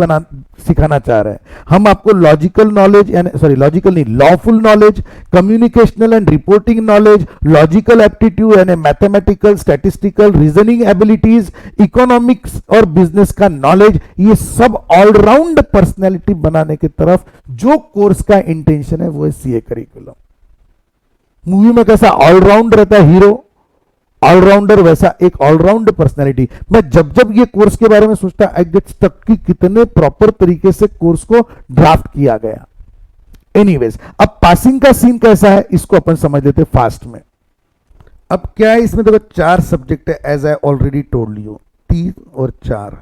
सिखाना चाह रहे हैं। हम आपको लॉजिकल नॉलेज, यानी लॉजिकल नहीं, lawful knowledge, communicational and reporting knowledge, logical aptitude यानी mathematical, statistical, reasoning abilities, economics और बिजनेस का नॉलेज, ये सब ऑलराउंड पर्सनैलिटी बनाने की तरफ जो कोर्स का इंटेंशन है वो है सीए करिकुलम। मूवी में कैसा ऑलराउंड रहता है हीरो, ऑलराउंडर, वैसा एक ऑलराउंड पर्सनैलिटी। मैं जब जब ये कोर्स के बारे में सोचता आई गेट स्टक कि कितने प्रॉपर तरीके से कोर्स को ड्राफ्ट किया गया। एनीवेज, अब पासिंग का सीन कैसा है इसको अपन समझ लेते फास्ट में। अब क्या है इसमें, देखो 4 सब्जेक्ट है, as I already told you, 3 और 4।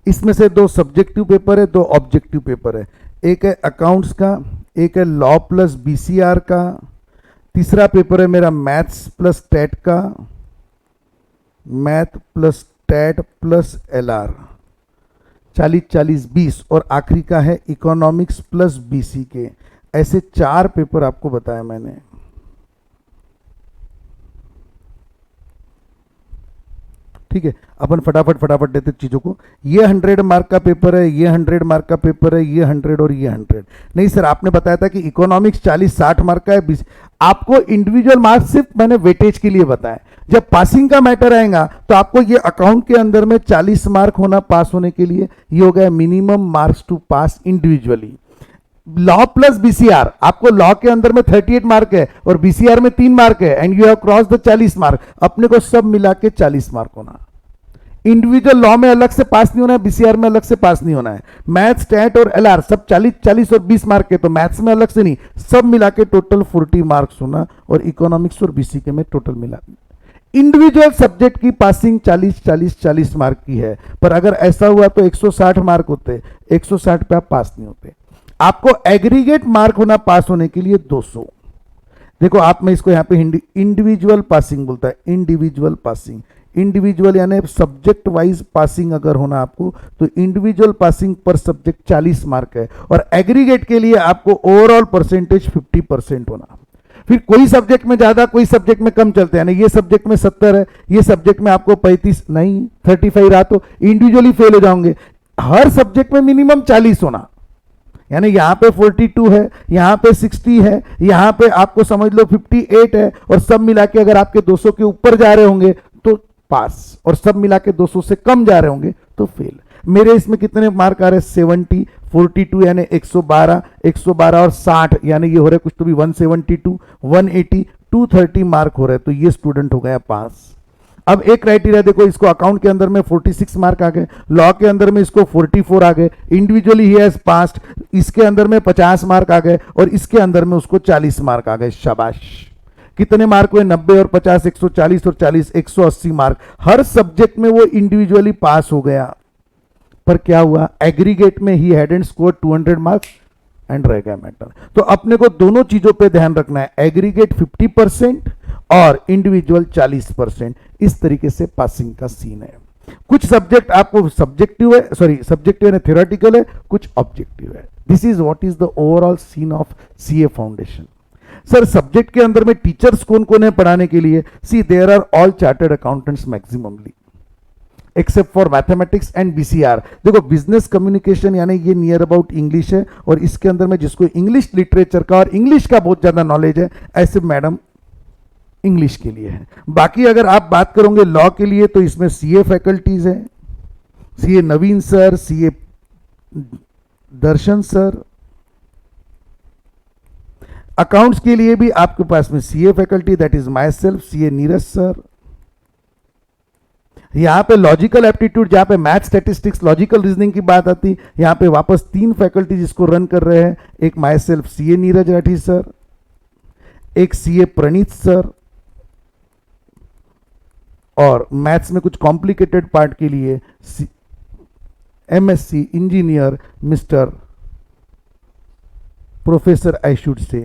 इसमें से 2 सब्जेक्टिव पेपर है, 2 ऑब्जेक्टिव पेपर है। एक है अकाउंट्स का, एक है लॉ प्लस बीसीआर का, तीसरा पेपर है मेरा मैथ्स प्लस टेट का, math plus stat plus LR, 40-40-20, और आखिरी का है इकोनॉमिक्स प्लस बीसी के। ऐसे 4 पेपर आपको बताया मैंने। ठीक है, अपन फटाफट देते चीजों को। ये 100 मार्क का पेपर है, ये 100 मार्क का पेपर है, ये 100 और ये 100। नहीं सर, आपने बताया था कि इकोनॉमिक्स 40-60 मार्क का है, 20। आपको इंडिविजुअल मार्क्स सिर्फ मैंने वेटेज के लिए बताया। जब पासिंग का मैटर आएगा तो आपको ये अकाउंट के अंदर में 40 मार्क होना पास होने के लिए, ये हो गया minimum marks to pass individually. Law plus BCR, आपको लॉ के अंदर में 38 मार्क है और बीसीआर में 3 मार्क है and you have cross the 40 mark, अपने को सब मिला के 40 मार्क होना। इंडिविजुअल लॉ में अलग से पास नहीं होना है, बीसीआर में अलग से पास नहीं होना है। मैथ, स्टैट और एलआर सब 40 और 20 मार्क के, तो मैथ्स में अलग से नहीं, सब मिला के टोटल 40 मार्क्स होना। और इकोनॉमिक्स और बीसीके में टोटल मिला इंडिविजुअल सब्जेक्ट की पासिंग 40 मार्क की है, पर अगर ऐसा हुआ तो 160 मार्क होते, 160 पे आप पास नहीं होते। आपको एग्रीगेट मार्क होना पास होने के लिए 200। देखो आप, मैं इसको यहां पे इंडिविजुअल पासिंग बोलता है, इंडिविजुअल पासिंग, इंडिविजुअल यानी सब्जेक्ट वाइज पासिंग अगर होना आपको, तो इंडिविजुअल पासिंग पर सब्जेक्ट 40 मार्क है और एग्रीगेट के लिए आपको ओवरऑल परसेंटेज 50% होना। फिर कोई सब्जेक्ट में ज्यादा, कोई सब्जेक्ट में कम चलते हैं, ये सब्जेक्ट में 70 है, ये सब्जेक्ट में आपको 35 नहीं 35 रहा तो इंडिविजुअली फेल हो जाओगे। हर सब्जेक्ट में मिनिमम 40 होना, यानी यहां पे 42 है, यहां पे 60 है, यहां पे आपको समझ लो 58 है, और सब मिला के अगर आपके 200 के ऊपर जा रहे होंगे तो पास, और सब मिला के 200 से कम जा रहे होंगे तो फेल। मेरे इसमें कितने मार्क आ रहे हैं? 70, 42 यानी 112, 112 और 60 यानी ये हो रहा है कुछ तो भी 172, 180, 230 मार्क हो रहे हैं, तो ये स्टूडेंट हो गया पास। अब एक क्राइटेरिया देखो, इसको अकाउंट के अंदर में 46 मार्क आ गए, लॉ के अंदर में इसको 44 आ गए, इंडिविजुअली ही हैज पास्ड, इसके अंदर में 50 मार्क आ गए और इसके अंदर में उसको 40 मार्क आ गए। शाबाश। कितने मार्क हुए? 90 और 50 140 और 40 180 मार्क। हर सब्जेक्ट में वो इंडिविजुअली पास हो गया, पर क्या हुआ? एग्रीगेट में ही हैडंट स्कोर 200 मार्क्स एंड रह गया मैटर। तो अपने को दोनों चीजों पे ध्यान रखना है, एग्रीगेट 50% और इंडिविजुअल 40%। इस तरीके से पासिंग का सीन है। कुछ सब्जेक्ट आपको सब्जेक्टिव है, सॉरी सब्जेक्टिव है, थ्योरेटिकल है, कुछ ऑब्जेक्टिव है। This is what is the overall scene of CA foundation. Sir subject के अंदर में टीचर्स कौन कौन है पढ़ाने के लिए? See there are all chartered accountants maximally, except for mathematics and BCR. देखो बिजनेस कम्युनिकेशन यानी ये नियर अबाउट इंग्लिश है, और इसके अंदर में जिसको इंग्लिश लिटरेचर का और इंग्लिश का बहुत ज्यादा नॉलेज है, ऐसे मैडम इंग्लिश के लिए है। बाकी अगर आप बात करोगे लॉ के लिए तो इसमें सीए फैकल्टीज है, सीए नवीन sir, CA Darshan sir. Accounts के लिए भी आपके पास में CA faculty, that is my self, CA Neeraj sir. यहां पे लॉजिकल एप्टीट्यूड, जहां पे मैथ, स्टैटिस्टिक्स, लॉजिकल रीजनिंग की बात आती, यहां पे वापस 3 फैकल्टी जिसको रन कर रहे हैं, एक my self CA Neeraj Rathi sir, एक सीए प्रणीत सर, और मैथ्स में कुछ कॉम्प्लिकेटेड पार्ट के लिए MSc engineer mister professor, I should say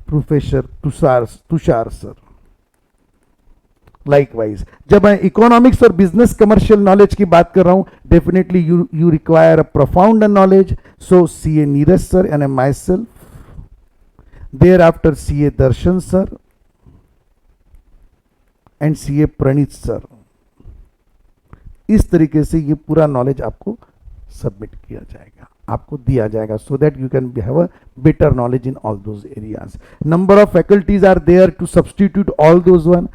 professor Tushar sir. Likewise जब मैं इकोनॉमिक्स और बिजनेस कमर्शियल नॉलेज की बात कर रहा हूं, definitely you require a profound knowledge, so CA Neeraj sir and myself, thereafter CA Darshan sir and CA Praneet sir. इस तरीके से ये पूरा नॉलेज आपको सबमिट किया जाएगा, आपको दिया जाएगा, so that you can have a better knowledge in all those areas. Number of faculties are there to substitute all those one.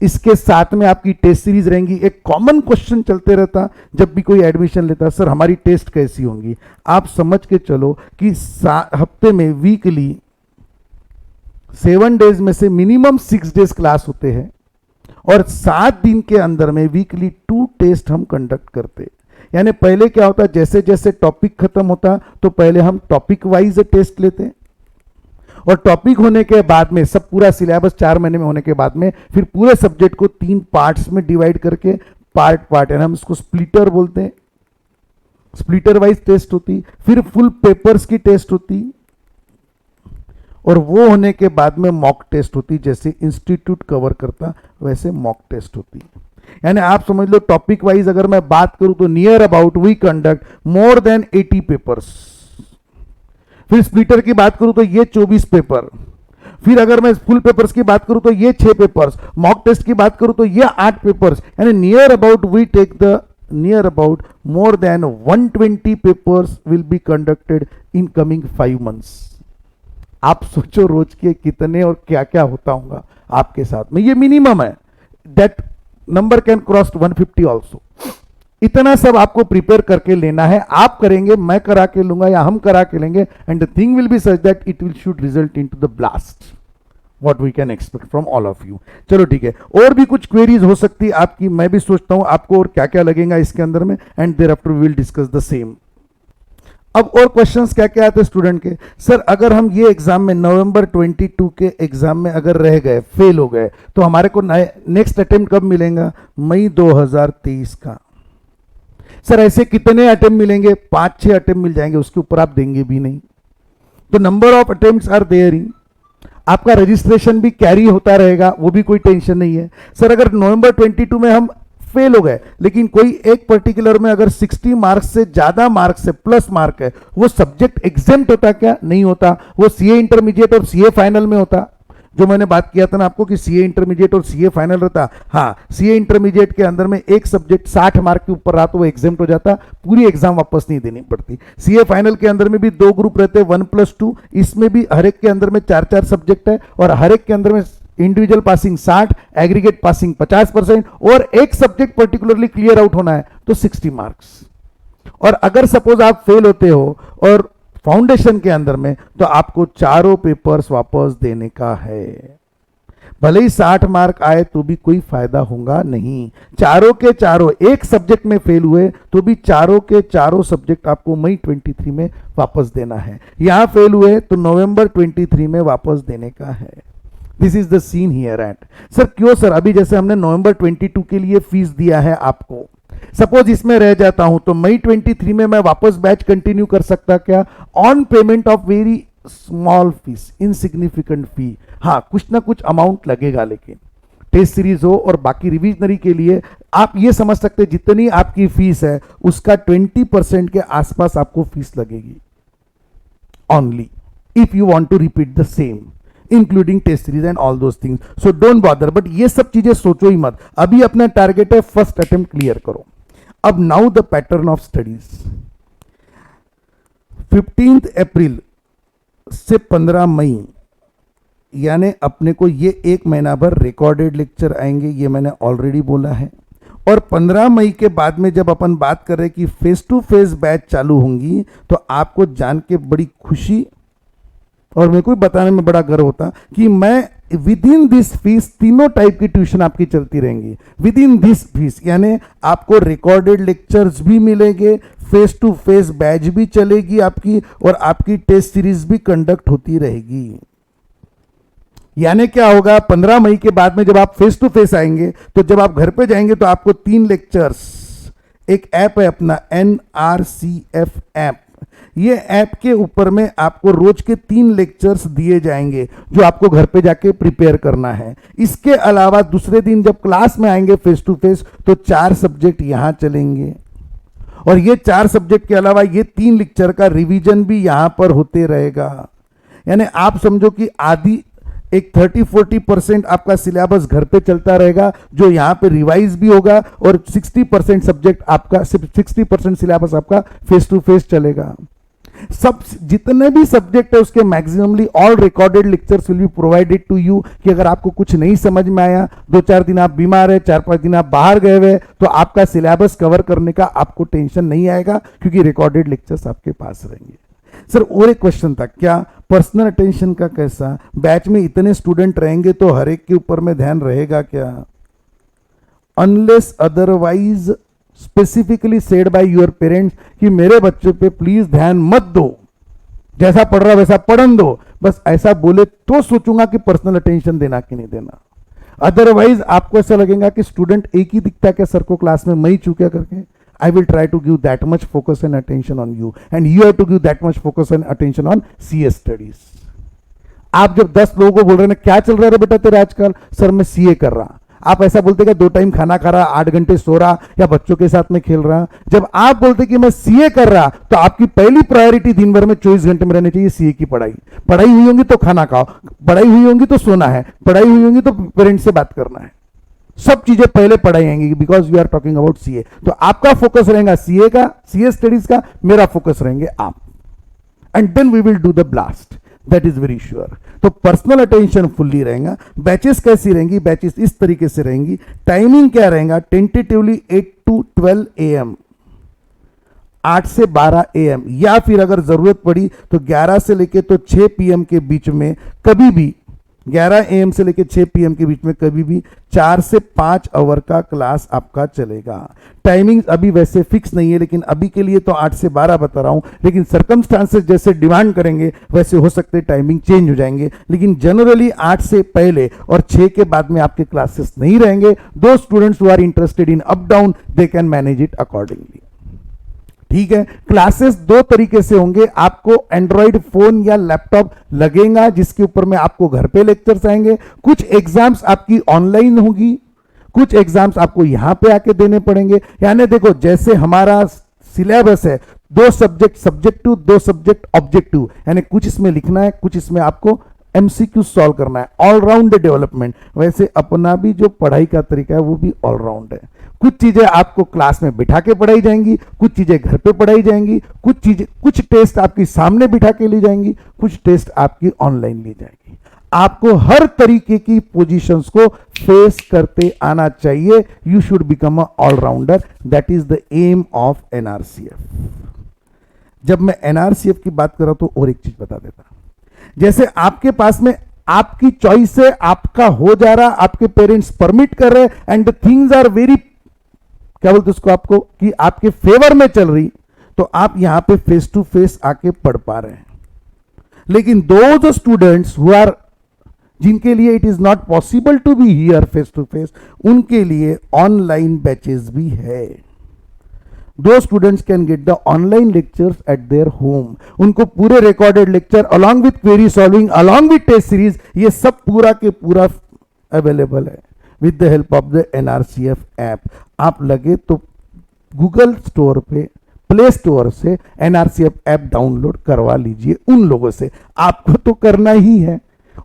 इसके साथ में आपकी टेस्ट सीरीज रहेंगी। एक कॉमन क्वेश्चन चलते रहता जब भी कोई एडमिशन लेता, सर हमारी टेस्ट कैसी होंगी? आप समझ के चलो कि हफ्ते में वीकली 7 डेज में से मिनिमम 6 डेज क्लास होते हैं, और 7 दिन के अंदर में वीकली 2 टेस्ट हम कंडक्ट करते। यानी पहले क्या होता, जैसे जैसे टॉपिक खत्म होता तो पहले हम टॉपिक वाइज टेस्ट लेते, और टॉपिक होने के बाद में सब पूरा सिलेबस 4 महीने में होने के बाद में फिर पूरे सब्जेक्ट को 3 पार्ट्स में डिवाइड करके पार्ट यानी हम इसको स्प्लिटर बोलते हैं, स्प्लिटर वाइज टेस्ट होती, फिर फुल पेपर्स की टेस्ट होती, और वो होने के बाद में मॉक टेस्ट होती। जैसे इंस्टीट्यूट कवर करता वैसे मॉक टेस्ट होती। यानी आप समझ लो टॉपिक वाइज अगर मैं बात करूं तो near about we conduct more than 80 papers. फिर स्प्लिटर की बात करूं तो ये 24 पेपर, फिर अगर मैं फुल पेपर्स की बात करूं तो ये 6 पेपर्स, मॉक टेस्ट की बात करूं तो ये 8 पेपर्स। यानी near about we take the near about more than 120 papers will be conducted in coming 5 months. आप सोचो रोज के कितने और क्या क्या होता होगा आपके साथ में। ये मिनिमम है, that number can cross 150 also. इतना सब आपको प्रिपेयर करके लेना है, आप करेंगे, मैं करा के लूंगा या हम करा के लेंगे, and the thing will be such that it will should result into the blast what we can expect from all of you. चलो ठीक है, और भी कुछ क्वेरीज हो सकती है आपकी, मैं भी सोचता हूं आपको और क्या क्या लगेगा इसके अंदर में, and thereafter we will discuss the same. अब और क्वेश्चंस क्या क्या आते हैं स्टूडेंट के, सर अगर हम ये एग्जाम में नवंबर 22 के एग्जाम में अगर रह गए, फेल हो गए, तो हमारे को नेक्स्ट अटेम्प्ट कब मिलेगा? मई 2023 का। सर ऐसे कितने अटेम्प्ट मिलेंगे? 5-6 अटेम्प्ट मिल जाएंगे, उसके ऊपर आप देंगे भी नहीं। तो number of attempts are there ही, आपका रजिस्ट्रेशन भी कैरी होता रहेगा, वो भी कोई टेंशन नहीं है। सर अगर नवंबर 22 में हम फेल हो गए, लेकिन कोई एक पर्टिकुलर में अगर 60 मार्क्स से ज्यादा मार्क्स है, प्लस मार्क है, वो सब्जेक्ट एग्जेम्प्ट होता क्या? नहीं होता, वो सीए इंटरमीडिएट और सीए फाइनल में होता। जो मैंने बात किया था ना आपको कि सीए इंटरमीडिएट और सीए फाइनल रहता, हाँ सीए इंटरमीडिएट के अंदर में एक सब्जेक्ट 60 मार्क के ऊपर रहा तो वो एग्जाम्प्ट हो जाता, पूरी एग्जाम वापस नहीं देनी पड़ती। सीए फाइनल के अंदर में भी 2 ग्रुप रहते हैं, 1+2, इसमें भी हर एक के अंदर में 4-4 सब्जेक्ट है, और हर एक के अंदर में इंडिविजुअल पासिंग 60, एग्रीगेट पासिंग 50%, और एक सब्जेक्ट पर्टिकुलरली क्लियर आउट होना है तो 60 मार्क्स। और अगर सपोज आप फेल होते हो और फाउंडेशन के अंदर में, तो आपको चारों पेपर्स वापस देने का है। भले ही 60 मार्क आए तो भी कोई फायदा होगा नहीं, चारों के चारों एक सब्जेक्ट में फेल हुए तो भी चारों के चारों सब्जेक्ट आपको मई 23 में वापस देना है। यहां फेल हुए तो नवंबर 23 में वापस देने का है। This is the scene here at. Sir क्यों सर? अभी जैसे हमने नवंबर 22 के लिए फीस दिया है आपको, सपोज इसमें रह जाता हूं तो मई 23 में मैं वापस बैच कंटिन्यू कर सकता क्या? On payment of very small fees, insignificant fee. हाँ कुछ ना कुछ अमाउंट लगेगा, लेकिन टेस्ट सीरीज हो और बाकी रिविजनरी के लिए आप ये समझ सकते हैं जितनी आपकी फीस है उसका 20% के आसपास आपको फीस लगेगी only, if you want to repeat the same, including test series and all those things. So don't bother, but ये सब चीजें सोचो ही मत, अभी अपना टारगेट है फर्स्ट अटेम्प्ट क्लियर करो। अब now the pattern of studies, 15 अप्रैल से 15 मई, यानी अपने को ये 1 महीना भर रिकॉर्डेड लेक्चर आएंगे, ये मैंने ऑलरेडी बोला है। और 15 मई के बाद में जब अपन बात कर रहे हैं कि फेस टू फेस बैच चालू होंगी, तो आपको जान के बड़ी खुशी और मेरे को बताने में बड़ा गर्व होता कि मैं विद इन दिस फीस तीनों टाइप की ट्यूशन आपकी चलती रहेंगी विद इन दिस फीस, यानी आपको रिकॉर्डेड लेक्चर्स भी मिलेंगे, फेस टू फेस बैच भी चलेगी आपकी, और आपकी टेस्ट सीरीज भी कंडक्ट होती रहेगी। यानी क्या होगा, 15 मई के बाद में जब आप फेस टू फेस आएंगे तो जब आप घर पे जाएंगे तो आपको 3 लेक्चर्स, एक ऐप है अपना NRCF ऐप, ये ऐप के ऊपर में आपको रोज के 3 लेक्चर्स दिए जाएंगे जो आपको घर पे जाके प्रिपेयर करना है। इसके अलावा दूसरे दिन जब क्लास में आएंगे फेस टू फेस तो 4 सब्जेक्ट यहां चलेंगे, और ये 4 सब्जेक्ट के अलावा ये 3 लेक्चर का रिवीजन भी यहां पर होते रहेगा। यानी आप समझो कि आधी एक 30-40% आपका सिलेबस घर पे चलता रहेगा, जो यहां पे रिवाइज भी होगा, और 60% सब्जेक्ट आपका, 60% सिलेबस आपका फेस टू फेस चलेगा। सब जितने भी सब्जेक्ट है उसके maximally all recorded lectures will be provided to you, कि अगर आपको कुछ नहीं समझ में आया, 2-4 दिन आप बीमार है, 4-5 दिन आप बाहर गए हुए, तो आपका सिलेबस कवर करने का आपको टेंशन नहीं आएगा, क्योंकि रिकॉर्डेड लेक्चर्स आपके पास रहेंगे। सर और एक क्वेश्चन था, क्या पर्सनल अटेंशन का कैसा? बैच में इतने स्टूडेंट रहेंगे तो हर एक के ऊपर में ध्यान रहेगा क्या? Unless otherwise specifically said by your parents कि मेरे बच्चे पे प्लीज ध्यान मत दो, जैसा पढ़ रहा वैसा पढ़न दो, बस ऐसा बोले तो सोचूंगा कि पर्सनल अटेंशन देना कि नहीं देना। अदरवाइज आपको ऐसा लगेगा कि स्टूडेंट एक ही दिखता है क्या सर को क्लास में, मैं ही चूक्या करके। I will try to give that much focus and attention on you, and you have to give that much focus and attention on CS studies. आप जब 10 लोगों को बोल रहे हैं ना क्या चल रहा है बेटा तेरा आजकल, सर मैं सीए कर रहा, आप ऐसा बोलते क्या 2 टाइम खाना खा रहा, 8 घंटे सो रहा, या बच्चों के साथ में खेल रहा? जब आप बोलते कि मैं सीए कर रहा, तो आपकी पहली प्रायोरिटी दिन भर में 24 घंटे में रहनी चाहिए सीए की पढ़ाई। पढ़ाई हुई होंगी तो खाना खाओ, पढ़ाई हुई होंगी तो सोना है, पढ़ाई हुई होंगी तो पेरेंट्स से बात करना है, सब चीजें पहले पढ़ाई आएंगी, because you are talking about CA. तो आपका फोकस रहेगा सीए का, सीए स्टडीज का, मेरा फोकस रहेंगे आप, and then we will do the blast. That is very sure. तो पर्सनल अटेंशन फुल्ली रहेगा। बैचेस कैसी रहेंगी? बैचेस इस तरीके से रहेंगी। टाइमिंग क्या रहेगा? टेंटेटिवली 8 to 12 AM, 8 से 12 AM, या फिर अगर जरूरत पड़ी तो 11 से लेके तो 6 PM के बीच में कभी भी, 11 AM से लेके 6 PM के बीच में कभी भी 4 से 5 आवर का क्लास आपका चलेगा। टाइमिंग अभी वैसे फिक्स नहीं है, लेकिन अभी के लिए तो 8 से 12 बता रहा हूं, लेकिन सर्कमस्टांसेस जैसे डिमांड करेंगे वैसे हो सकते टाइमिंग चेंज हो जाएंगे, लेकिन जनरली 8 से पहले और 6 के बाद में आपके क्लासेस नहीं रहेंगे। दो students who are interested in up down they can manage it accordingly. ठीक है। क्लासेस दो तरीके से होंगे। आपको एंड्रॉइड फोन या लैपटॉप लगेगा जिसके ऊपर में आपको घर पे लेक्चर्स आएंगे। कुछ एग्जाम्स आपकी ऑनलाइन होगी, कुछ एग्जाम्स आपको यहां पे आके देने पड़ेंगे। यानी देखो, जैसे हमारा सिलेबस है, 2 सब्जेक्ट सब्जेक्टिव, 2 सब्जेक्ट ऑब्जेक्टिव, यानी कुछ इसमें लिखना है, कुछ इसमें आपको एमसीक्यू सॉल्व करना है। All round development. वैसे अपना भी जो पढ़ाई का तरीका है वो भी ऑलराउंड है। कुछ चीजें आपको क्लास में बिठा के पढ़ाई जाएंगी, कुछ चीजें घर पे पढ़ाई जाएंगी, कुछ टेस्ट आपकी सामने बिठा के ली जाएंगी, कुछ टेस्ट आपकी ऑनलाइन ली जाएंगी। आपको हर तरीके की पोजीशंस को फेस करते आना चाहिए। You should become a allrounder. That is the aim of NRCF. जब मैं एनआरसीएफ की बात कर रहा हूं तो और एक चीज बता देता, जैसे आपके पास में आपकी चॉइस है, आपका हो जा रहा, आपके पेरेंट्स परमिट कर रहे एंड थिंग्स आर वेरी, क्या बोलते उसको, आपको कि आपके फेवर में चल रही, तो आप यहां पे फेस टू फेस आके पढ़ पा रहे हैं। लेकिन दो स्टूडेंट्स हु आर, जिनके लिए it is not possible to be here face to face, उनके लिए ऑनलाइन बैचेस भी है। Though students can get the online lectures at their home. उनको पूरे recorded lecture along with query solving, along with test series, ये सब पूरा के पूरा अवेलेबल है with the help of the NRCF app. आप लगे तो गूगल स्टोर पे, प्ले स्टोर से एनआरसीएफ ऐप डाउनलोड करवा लीजिए उन लोगों से। आपको तो करना ही है,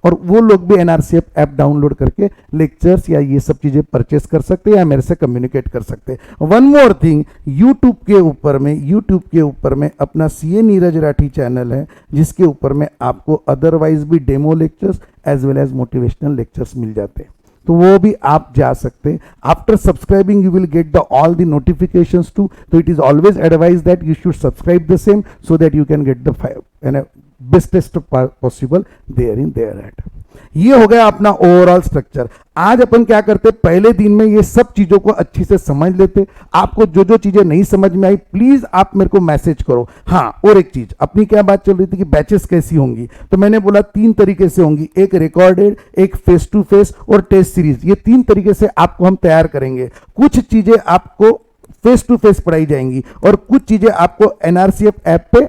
और वो लोग भी एनआरसीएफ ऐप डाउनलोड करके लेक्चर्स या ये सब चीजें परचेस कर सकते हैं या मेरे से कम्युनिकेट कर सकते हैं। वन मोर थिंग, यूट्यूब के ऊपर में अपना सीए नीरज राठी चैनल है, जिसके ऊपर में आपको अदरवाइज भी demo lectures as well as motivational lectures मिल जाते हैं, तो वो भी आप जा सकते हैं। After subscribing you will get the all the notifications too, तो it is always advise that you should subscribe the same so that you can get the bestest possible there in there at. ये हो गया अपना overall structure. आज अपन क्या करते, पहले दिन में ये सब चीजों को अच्छी से समझ लेते। आपको जो जो चीजें नहीं समझ में आई प्लीज आप मेरे को मैसेज करो। हाँ, और एक चीज, अपनी क्या बात चल रही थी कि बैचेस कैसी होंगी, तो मैंने बोला 3 तरीके से होंगी, एक रिकॉर्डेड, एक फेस टू फेस और टेस्ट सीरीज। ये 3 तरीके से आपको हम तैयार करेंगे। कुछ चीजें आपको फेस टू फेस पढ़ाई जाएंगी और कुछ चीजें आपको एनआरसीएफ ऐप पे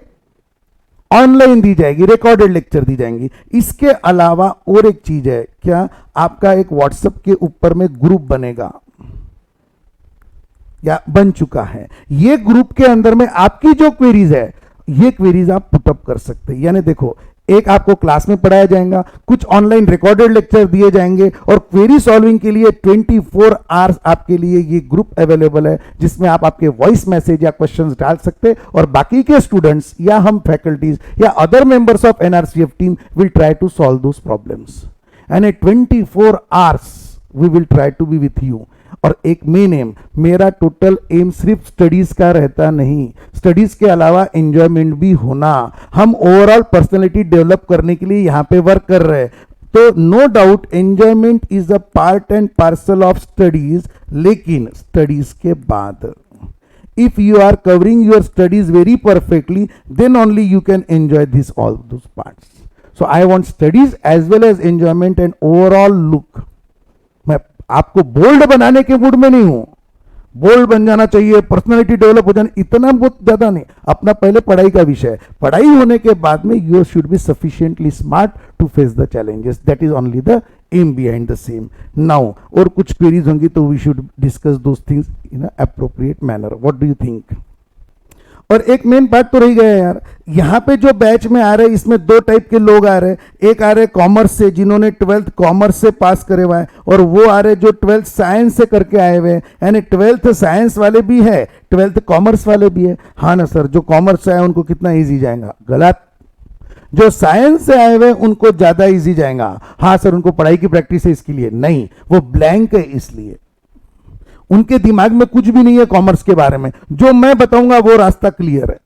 ऑनलाइन दी जाएगी, रिकॉर्डेड लेक्चर दी जाएंगी। इसके अलावा और एक चीज है, क्या आपका एक व्हाट्सएप के ऊपर में ग्रुप बनेगा या बन चुका है। ये ग्रुप के अंदर में आपकी जो क्वेरीज है, ये क्वेरीज आप पुटअप कर सकते हैं। यानी देखो, एक आपको क्लास में पढ़ाया जाएगा, कुछ ऑनलाइन रिकॉर्डेड लेक्चर दिए जाएंगे और क्वेरी सॉल्विंग के लिए 24 आवर्स आपके लिए ये ग्रुप अवेलेबल है, जिसमें आप आपके वॉइस मैसेज या क्वेश्चंस डाल सकते हैं और बाकी के स्टूडेंट्स या हम फैकल्टीज या other members of NRCF team will try to solve those problems and 24 hours we will try to be with you. और एक मेन एम, मेरा टोटल एम सिर्फ स्टडीज का रहता नहीं, स्टडीज के अलावा एंजॉयमेंट भी होना। हम ओवरऑल पर्सनैलिटी डेवलप करने के लिए यहाँ पे वर्क कर रहे हैं, तो no doubt enjoyment is a part and parcel of studies. लेकिन स्टडीज के बाद if you are covering your studies very perfectly, then only you can enjoy this all those parts. So I want studies as well as enjoyment and overall look. मैं आपको bold बनाने के mood में नहीं हूं, bold बन जाना चाहिए, पर्सनालिटी डेवलप हो जाना, इतना बहुत ज्यादा नहीं। अपना पहले पढ़ाई का विषय, पढ़ाई होने के बाद में you should be sufficiently smart to face the challenges. That is only the aim behind the same. Now और कुछ क्वेरीज होंगी तो we should discuss those things in appropriate manner. What do you think? और एक main बात तो रही गया यार, यहाँ पे जो बैच में आ रहे हैं इसमें 2 टाइप के लोग आ रहे हैं। एक आ रहे कॉमर्स से, जिन्होंने 12th कॉमर्स से पास करे हुआ है, और वो आ रहे जो 12th साइंस से करके आए हुए हैं। यानी 12th साइंस वाले भी है, 12th कॉमर्स वाले भी है। हाँ ना सर, जो कॉमर्स से आए उनको कितना ईजी जाएगा? गलत। जो साइंस से आए हुए उनको ज्यादा इजी जाएगा। हाँ सर उनको पढ़ाई की प्रैक्टिस है इसके लिए, नहीं, वो ब्लैंक है इसलिए उनके दिमाग में कुछ भी नहीं है कॉमर्स के बारे में। जो मैं बताऊंगा वो रास्ता क्लियर है।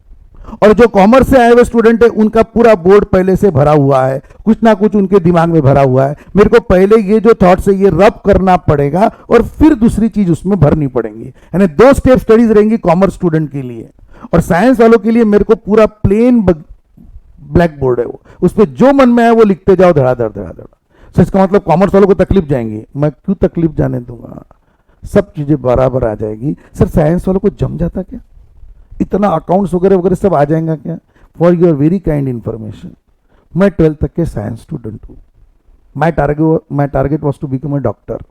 और जो कॉमर्स से आए हुए स्टूडेंट है उनका पूरा बोर्ड पहले से भरा हुआ है, कुछ ना कुछ उनके दिमाग में भरा हुआ है। मेरे को पहले ये जो थॉट्स है ये रब करना पड़ेगा और फिर दूसरी चीज उसमें भरनी पड़ेंगी। यानी 2 स्टेप स्टडीज रहेंगी कॉमर्स स्टूडेंट के लिए। और साइंस वालों के लिए मेरे को पूरा प्लेन ब्लैक बोर्ड है, वो उस पर जो मन में आए वो लिखते जाओ धड़ाधड़ धड़ाधड़। सो इसका मतलब कॉमर्स वालों को तकलीफ जाएंगी, मैं क्यों तकलीफ जाने दूंगा, सब चीजें बराबर आ जाएगी। सर साइंस वालों को जम जाता क्या, इतना अकाउंट्स वगैरह वगैरह सब आ जाएगा क्या? For your very kind information, मैं 12th तक के साइंस स्टूडेंट हूँ। My target was to become a doctor,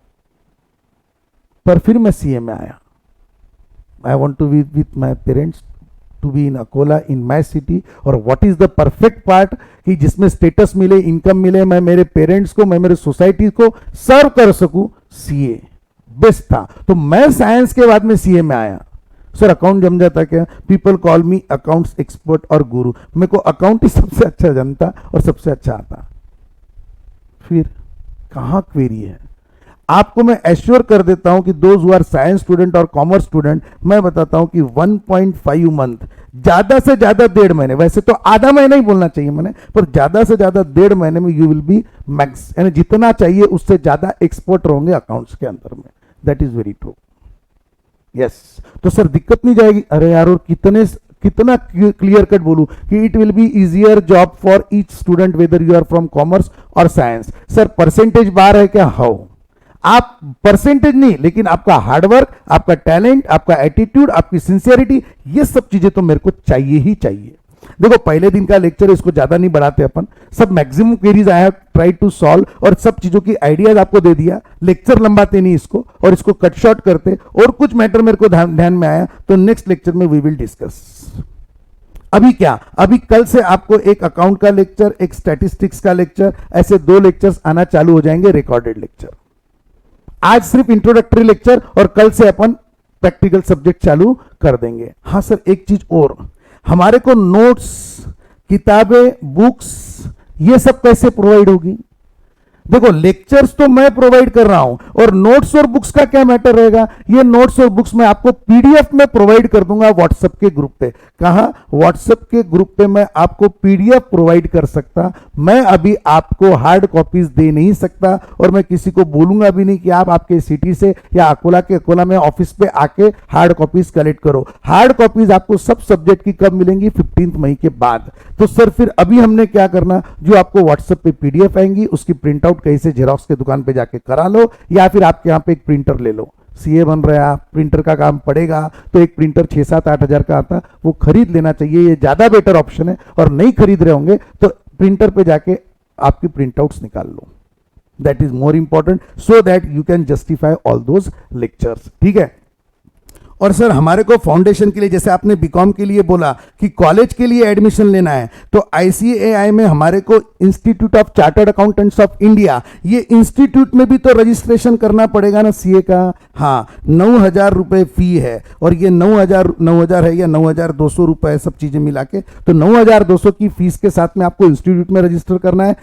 पर फिर मैं सीए में आया। I want to be with my parents, to be in Akola in my city. और what is the perfect part कि जिसमें स्टेटस मिले, इनकम मिले, मैं मेरे पेरेंट्स को, मैं मेरे सोसाइटी को सर्व कर सकूं, सीए बेस्ट था। तो मैं साइंस के बाद में सीए में आया। सर अकाउंट जम जाता क्या? पीपल कॉल मी अकाउंट्स एक्सपर्ट और गुरु। मेरे को अकाउंट ही सबसे अच्छा जानता और सबसे अच्छा आता। फिर कहां क्वेरी है? आपको मैं एश्योर कर देता हूं कि those who are science student और कॉमर्स स्टूडेंट, मैं बताता हूं कि 1.5 मंथ, ज्यादा से ज्यादा 1.5 महीने, वैसे तो आधा महीना ही बोलना चाहिए मैंने, पर ज्यादा से ज्यादा 1.5 महीने में यू विल बी मैक्स, यानी जितना चाहिए उससे ज्यादा एक्सपर्ट रहोगे अकाउंट्स के अंदर में। That is very true. Yes, तो सर दिक्कत नहीं जाएगी? अरे यार, और कितना क्लियर कट बोलूं कि it will be easier job for each student whether you are from commerce और साइंस। सर परसेंटेज बार है क्या? हाउ, आप परसेंटेज नहीं, लेकिन आपका हार्डवर्क, आपका टैलेंट, आपका एटीट्यूड, आपकी सिंसियरिटी, ये सब चीजें तो मेरे को चाहिए ही चाहिए। देखो पहले दिन का लेक्चर, इसको ज्यादा नहीं बढ़ाते अपन, सब maximum queries I have try to solve और सब चीजों की आइडियाज आपको दे दिया। लेक्चर लंबाते नहीं इसको, और इसको कट शॉर्ट करते, और कुछ मैटर मेरे को ध्यान में आया तो नेक्स्ट लेक्चर में वी विल डिस्कस। अभी क्या, अभी कल से आपको एक अकाउंट का लेक्चर, एक स्टैटिस्टिक्स का लेक्चर, ऐसे 2 लेक्चर्स आना चालू हो जाएंगे, रिकॉर्डेड लेक्चर। आज सिर्फ इंट्रोडक्टरी लेक्चर और कल से अपन प्रैक्टिकल सब्जेक्ट चालू कर देंगे। हाँ सर एक चीज और, हमारे को नोट्स, किताबें, बुक्स, ये सब कैसे प्रोवाइड होगी? देखो लेक्चर्स तो मैं प्रोवाइड कर रहा हूं, और नोट्स और बुक्स का क्या मैटर रहेगा? ये नोट्स और बुक्स मैं आपको पीडीएफ में प्रोवाइड कर दूंगा व्हाट्सएप के ग्रुप पे। कहां? व्हाट्सएप के ग्रुप पे मैं आपको पीडीएफ प्रोवाइड कर सकता, मैं अभी आपको हार्ड कॉपीज दे नहीं सकता, और मैं किसी को बोलूंगा भी नहीं कि आप आपके सिटी से या अकोला में ऑफिस पे आके हार्ड कॉपीज कलेक्ट करो। हार्ड कॉपीज आपको सब सब्जेक्ट की कब मिलेंगी? 15 मई के बाद। तो सर फिर अभी हमने क्या करना, जो आपको व्हाट्सएप पे पीडीएफ आएंगी उसकी प्रिंट आउट कहीं से जेरॉक्स के दुकान पे जाके करा लो, या फिर आपके यहाँ पे एक प्रिंटर ले लो। सीए बन रहे हैं आप, प्रिंटर का काम पड़ेगा, तो एक प्रिंटर 6-7-8 हजार का आता, वो खरीद लेना चाहिए, ये ज्यादा बेटर ऑप्शन है। और नहीं खरीद रहे होंगे तो प्रिंटर पे जाके आपकी प्रिंट आउट्स निकाल लो, that is more important, so that you can justify all those lectures. ठीक है। और सर हमारे को फाउंडेशन के लिए, जैसे आपने बीकॉम के लिए बोला कि कॉलेज के लिए एडमिशन लेना है, तो आईसीएआई में हमारे को institute of chartered accountants of India, ये इंस्टीट्यूट में भी तो रजिस्ट्रेशन करना पड़ेगा ना सीए का। हाँ 9,000 रुपए फी है, और ये 9,000 है या 9,200 रुपए, सब चीजें मिला के, तो 9,200 की फीस के साथ में आपको इंस्टीट्यूट में रजिस्टर करना है।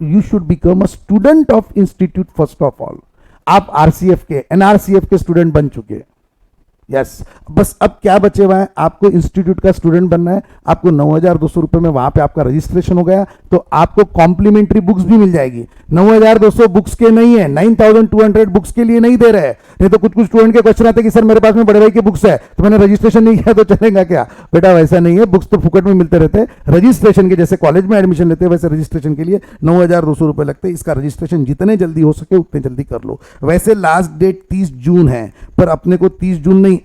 You should become a student of institute first of all. आप आरसीएफ के, एनआरसीएफ के स्टूडेंट बन चुके। यस, बस अब क्या बचे हुआ है, आपको इंस्टीट्यूट का स्टूडेंट बनना है। आपको 9,200 रुपए में वहां पे आपका रजिस्ट्रेशन हो गया, तो आपको कॉम्प्लीमेंट्री बुक्स भी मिल जाएगी। 9,200 बुक्स के नहीं है, 9,200 बुक्स के लिए नहीं दे रहे हैं। नहीं तो कुछ स्टूडेंट के क्वेश्चन आते कि सर मेरे पास में बड़े भाई की बुक्स है, तो मैंने रजिस्ट्रेशन नहीं किया तो चलेगा क्या? बेटा वैसा नहीं है, बुक्स तो फुकट में मिलते रहते हैं। रजिस्ट्रेशन के, जैसे कॉलेज में एडमिशन लेते हैं वैसे रजिस्ट्रेशन के लिए 9,200 रुपए लगते हैं। इसका रजिस्ट्रेशन जितने जल्दी हो सके उतने जल्दी कर लो। वैसे लास्ट डेट 30 जून है, पर अपने को 30 जून नहीं,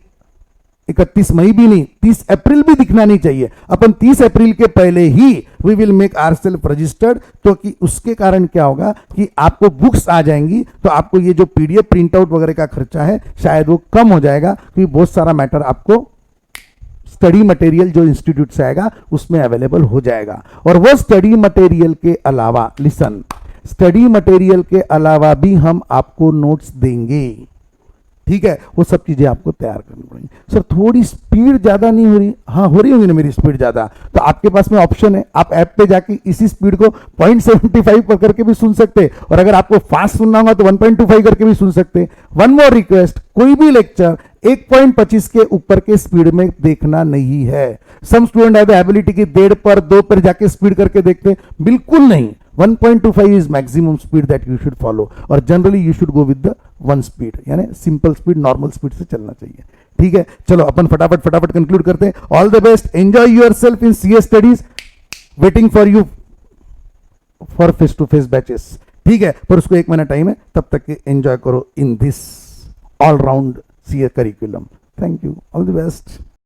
31 मई भी नहीं, 30 अप्रैल भी दिखना नहीं चाहिए। अपन 30 अप्रैल के पहले ही we will make ourself registered, तो कि उसके कारण क्या होगा कि आपको बुक्स आ जाएंगी, तो आपको ये जो पीडीएफ प्रिंट आउट वगैरह का खर्चा है शायद वो कम हो जाएगा, क्योंकि बहुत सारा मैटर आपको स्टडी मटेरियल जो इंस्टीट्यूट से आएगा उसमें अवेलेबल हो जाएगा। और वो स्टडी मटेरियल के अलावा, लिसन, स्टडी मटेरियल के अलावा भी हम आपको नोट्स देंगे। ठीक है, वो सब चीजें आपको तैयार करनी पड़ेंगी। सर थोड़ी स्पीड ज्यादा नहीं हो रही? हाँ हो रही होगी ना मेरी स्पीड ज्यादा, तो आपके पास में ऑप्शन है, आप ऐप पे जाके इसी स्पीड को 0.75 पर करके भी सुन सकते हैं, और अगर आपको फास्ट सुनना होगा तो 1.25 करके भी सुन सकते हैं। वन मोर रिक्वेस्ट, कोई भी लेक्चर 1.25 के ऊपर के स्पीड में देखना नहीं है। Some student have the ability की 1.5 पर 2 पर जाके स्पीड करके देखते, बिल्कुल नहीं। 1.25 is maximum speed that you should follow, और generally you should go with the one speed, यानी सिंपल स्पीड, नॉर्मल स्पीड से चलना चाहिए। ठीक है, चलो अपन फटाफट कंक्लूड करते हैं। All the best, enjoy yourself in CA studies, waiting for you for face to face batches. ठीक है, पर उसको 1 महीना टाइम है, तब तक के एंजॉय करो in this all round CA curriculum. Thank you, all the best.